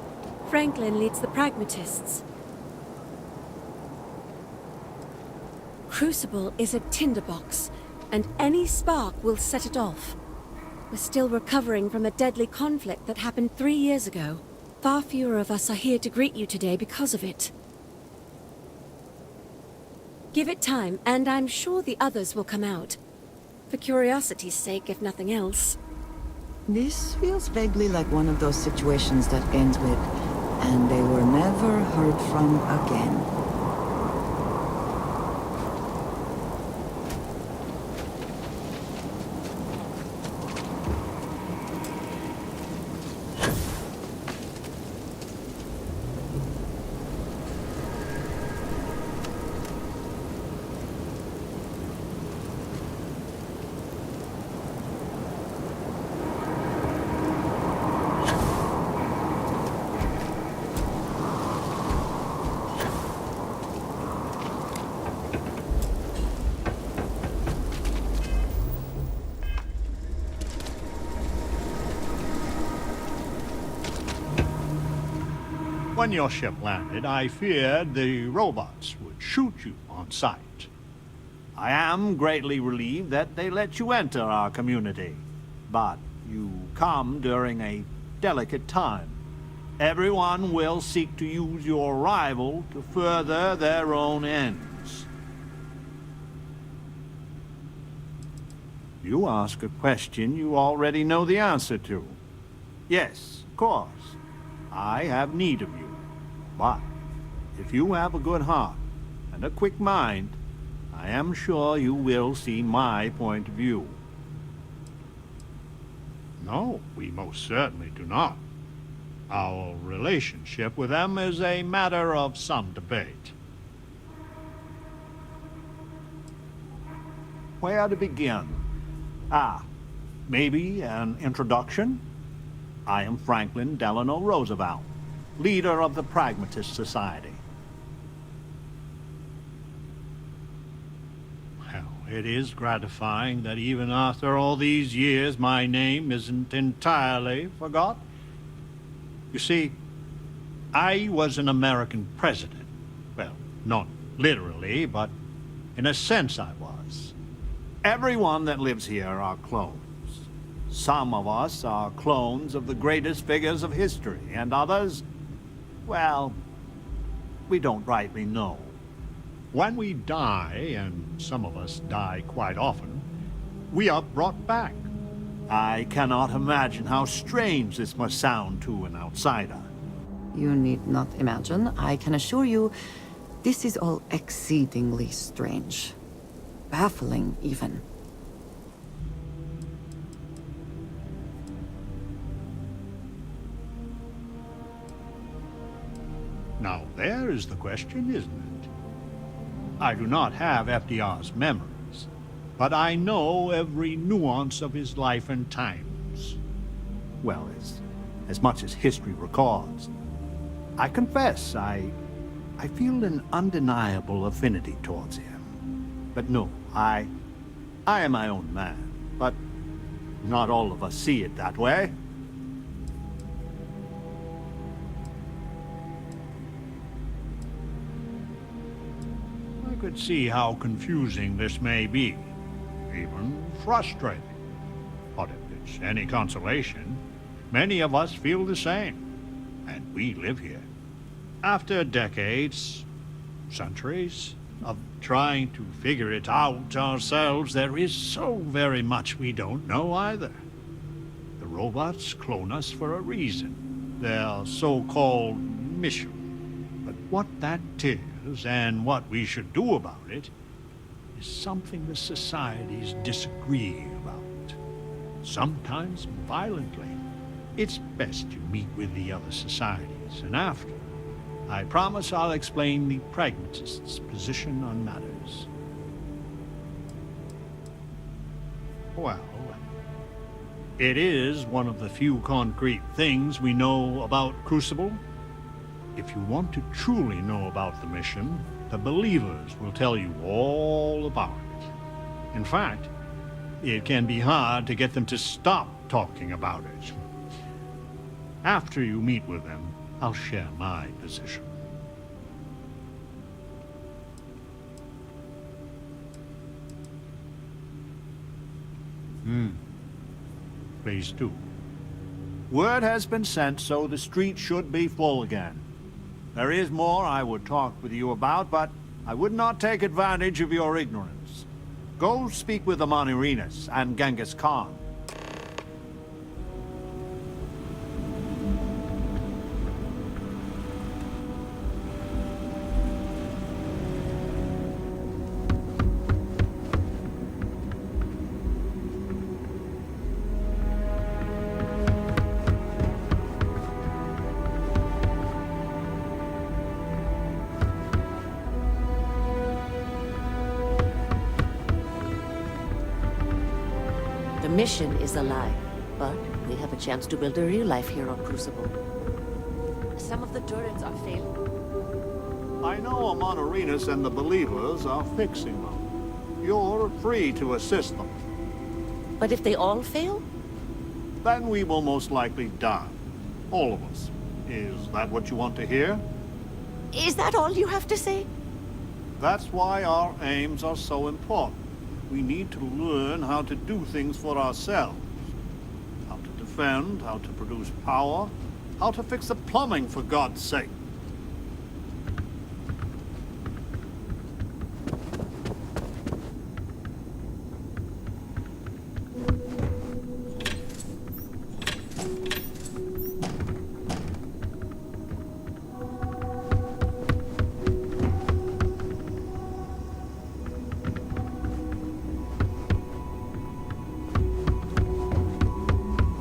Franklin leads the Pragmatists. Crucible is a tinderbox, and any spark will set it off. We're still recovering from a deadly conflict that happened 3 years ago. Far fewer of us are here to greet you today because of it. Give it time, and I'm sure the others will come out. For curiosity's sake, if nothing else. This feels vaguely like one of those situations that ends with, and they were never heard from again. When your ship landed, I feared the robots would shoot you on sight. I am greatly relieved that they let you enter our community, but you come during a delicate time. Everyone will seek to use your arrival to further their own ends. You ask a question you already know the answer to. Yes, of course. I have need of you. But if you have a good heart and a quick mind, I am sure you will see my point of view. No, we most certainly do not. Our relationship with them is a matter of some debate. Where to begin? Maybe an introduction? I am Franklin Delano Roosevelt, leader of the Pragmatist Society. Well, it is gratifying that even after all these years, my name isn't entirely forgot. You see, I was an American president. Well, not literally, but in a sense I was. Everyone that lives here are clones. Some of us are clones of the greatest figures of history, and others, well, we don't rightly know. When we die, and some of us die quite often, we are brought back. I cannot imagine how strange this must sound to an outsider. You need not imagine. I can assure you, this is all exceedingly strange. Baffling, even. Now, there is the question, isn't it? I do not have FDR's memories, but I know every nuance of his life and times. Well, as much as history records. I confess, I feel an undeniable affinity towards him. But no, I am my own man, but not all of us see it that way. I could see how confusing this may be, even frustrating. But if it's any consolation, many of us feel the same, and we live here. After decades, centuries, of trying to figure it out ourselves, there is so very much we don't know either. The robots clone us for a reason, their so-called mission. But what that is, and what we should do about it, is something the societies disagree about. Sometimes violently. It's best you meet with the other societies, and after, I promise I'll explain the pragmatists' position on matters. Well, it is one of the few concrete things we know about Crucible. If you want to truly know about the mission, the believers will tell you all about it. In fact, it can be hard to get them to stop talking about it. After you meet with them, I'll share my position. Please do. Word has been sent, so the street should be full again. There is more I would talk with you about, but I would not take advantage of your ignorance. Go speak with the Manurinas and Genghis Khan. The mission is a lie, but we have a chance to build a real life here on Crucible. Some of the turrets are failing. I know Amonarinas and the Believers are fixing them. You're free to assist them. But if they all fail? Then we will most likely die. All of us. Is that what you want to hear? Is that all you have to say? That's why our aims are so important. We need to learn how to do things for ourselves. How to defend, how to produce power, how to fix the plumbing, for God's sake.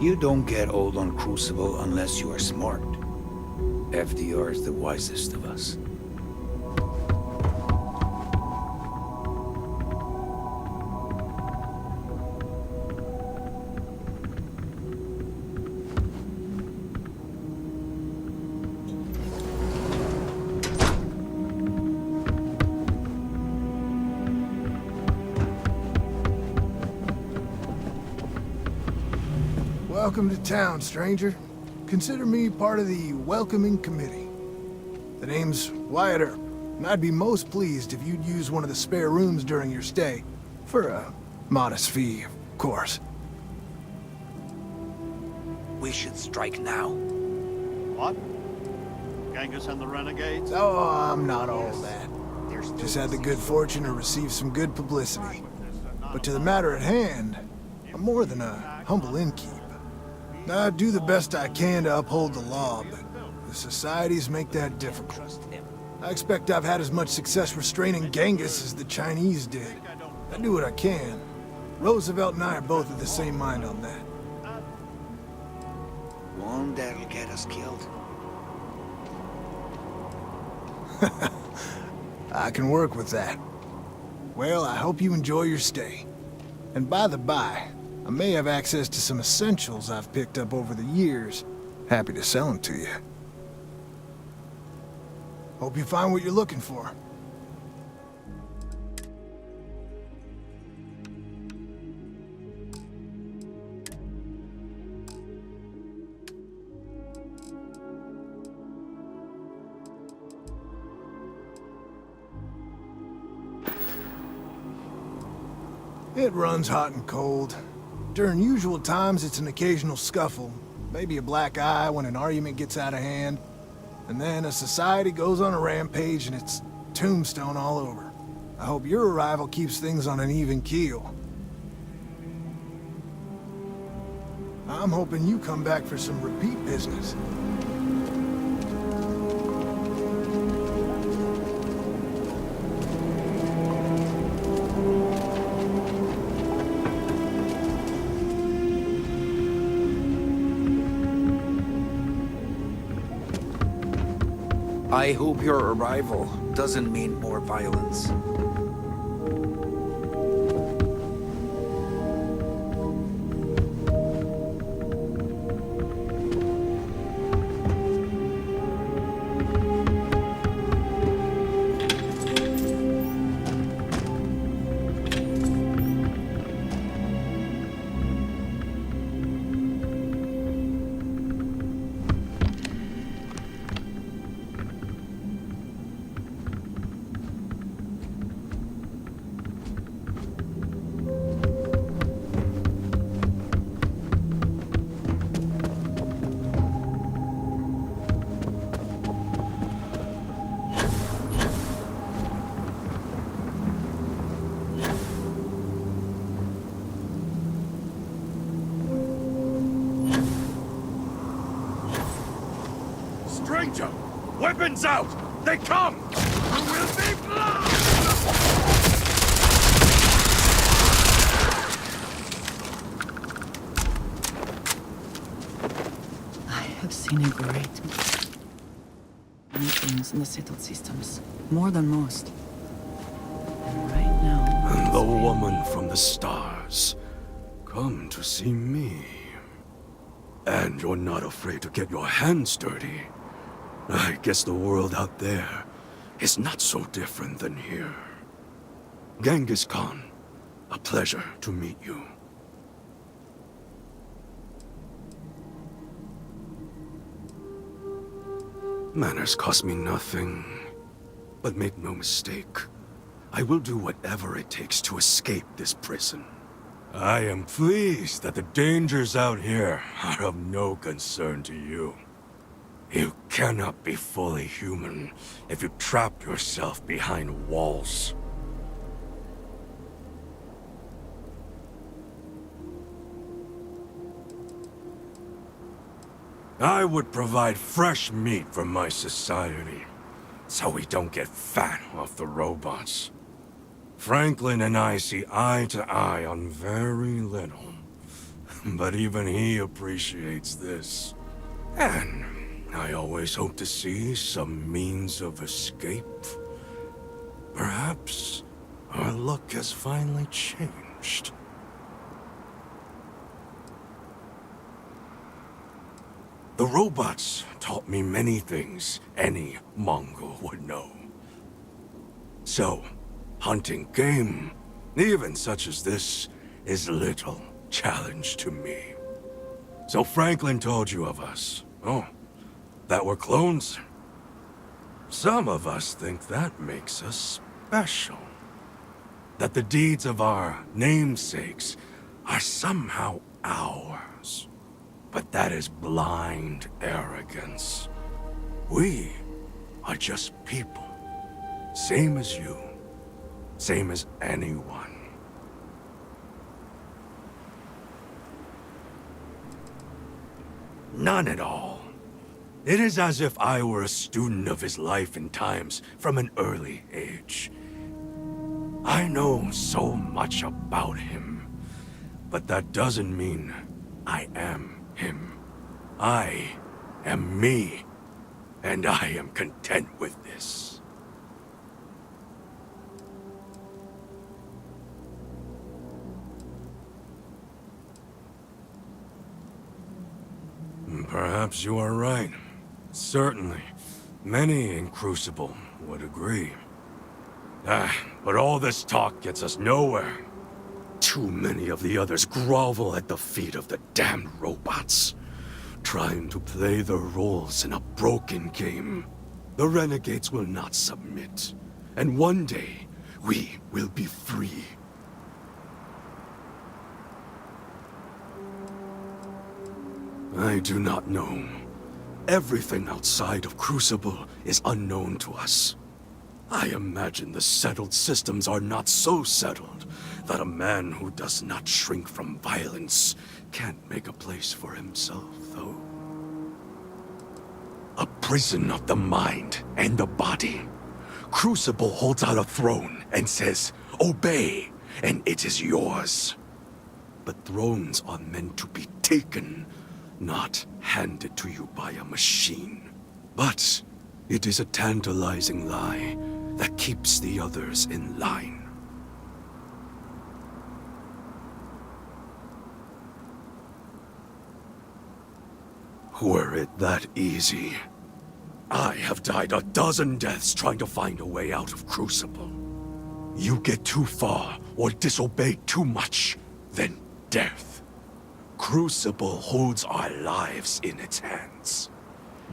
You don't get old on Crucible unless you are smart. FDR is the wisest of us. Welcome to town, stranger. Consider me part of the welcoming committee. The name's Wyatt Earp, and I'd be most pleased if you'd use one of the spare rooms during your stay. For a modest fee, of course. We should strike now. What? Genghis and the Renegades? Oh, I'm not all that. Just had the good fortune to receive some good publicity. But to the matter at hand, I'm more than a humble innkeep. I do the best I can to uphold the law, but the societies make that difficult. I expect I've had as much success restraining Genghis as the Chinese did. I do what I can. Roosevelt and I are both of the same mind on that. One that'll get us killed. I can work with that. Well, I hope you enjoy your stay. And by the by, I may have access to some essentials I've picked up over the years. Happy to sell them to you. Hope you find what you're looking for. It runs hot and cold. During usual times, it's an occasional scuffle, maybe a black eye when an argument gets out of hand, and then a society goes on a rampage and it's tombstone all over. I hope your arrival keeps things on an even keel. I'm hoping you come back for some repeat business. I hope your arrival doesn't mean more violence. Danger! Weapons out! They come! There will be blood! I have seen a great many things in the settled systems. More than most. And right now... And the woman from the stars. Come to see me. And you're not afraid to get your hands dirty. I guess the world out there is not so different than here. Genghis Khan, a pleasure to meet you. Manners cost me nothing. But make no mistake, I will do whatever it takes to escape this prison. I am pleased that the dangers out here are of no concern to you. You cannot be fully human if you trap yourself behind walls. I would provide fresh meat for my society, so we don't get fat off the robots. Franklin and I see eye to eye on very little, but even he appreciates this. And I always hope to see some means of escape. Perhaps our luck has finally changed. The robots taught me many things any Mongol would know. So, hunting game, even such as this, is little challenge to me. So Franklin told you of us. Oh, that we're clones? Some of us think that makes us special. That the deeds of our namesakes are somehow ours. But that is blind arrogance. We are just people. Same as you. Same as anyone. None at all. It is as if I were a student of his life and times from an early age. I know so much about him, but that doesn't mean I am him. I am me, and I am content with this. Perhaps you are right. Certainly, many in Crucible would agree. But all this talk gets us nowhere. Too many of the others grovel at the feet of the damned robots, trying to play their roles in a broken game. The renegades will not submit, and one day, we will be free. I do not know. Everything outside of Crucible is unknown to us. I imagine the settled systems are not so settled that a man who does not shrink from violence can't make a place for himself, though. A prison of the mind and the body. Crucible holds out a throne and says, "Obey, and it is yours." But thrones are meant to be taken, not handed to you by a machine. But it is a tantalizing lie that keeps the others in line. Were it that easy, I have died a dozen deaths trying to find a way out of Crucible. You get too far or disobey too much, then death. Crucible holds our lives in its hands.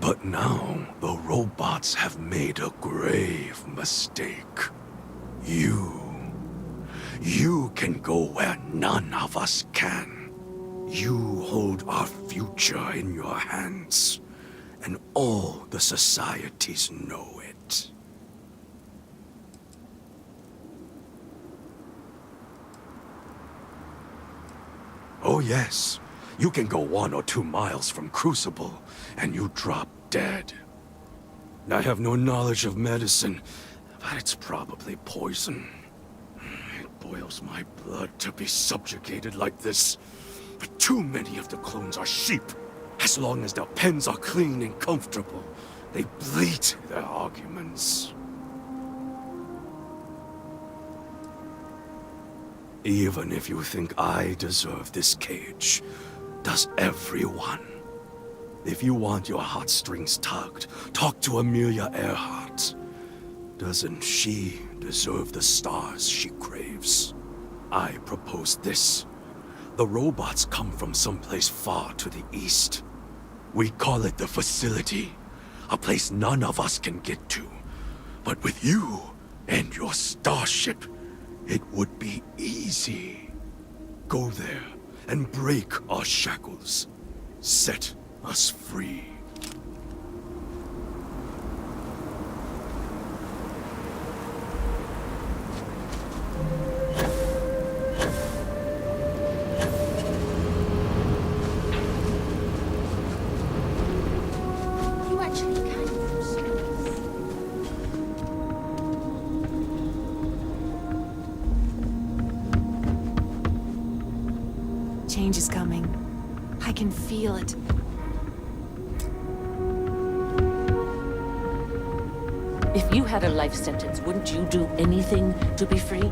But now, the robots have made a grave mistake. You can go where none of us can. You hold our future in your hands, and all the societies know it. Oh yes, you can go 1 or 2 miles from Crucible, and you drop dead. I have no knowledge of medicine, but it's probably poison. It boils my blood to be subjugated like this. But too many of the clones are sheep. As long as their pens are clean and comfortable, they bleat their arguments. Even if you think I deserve this cage, does everyone? If you want your heartstrings tugged, talk to Amelia Earhart. Doesn't she deserve the stars she craves? I propose this. The robots come from someplace far to the east. We call it the facility, a place none of us can get to. But with you and your starship, it would be easy. Go there and break our shackles. Set us free. You actually can. Change is coming. I can feel it. If you had a life sentence, wouldn't you do anything to be free?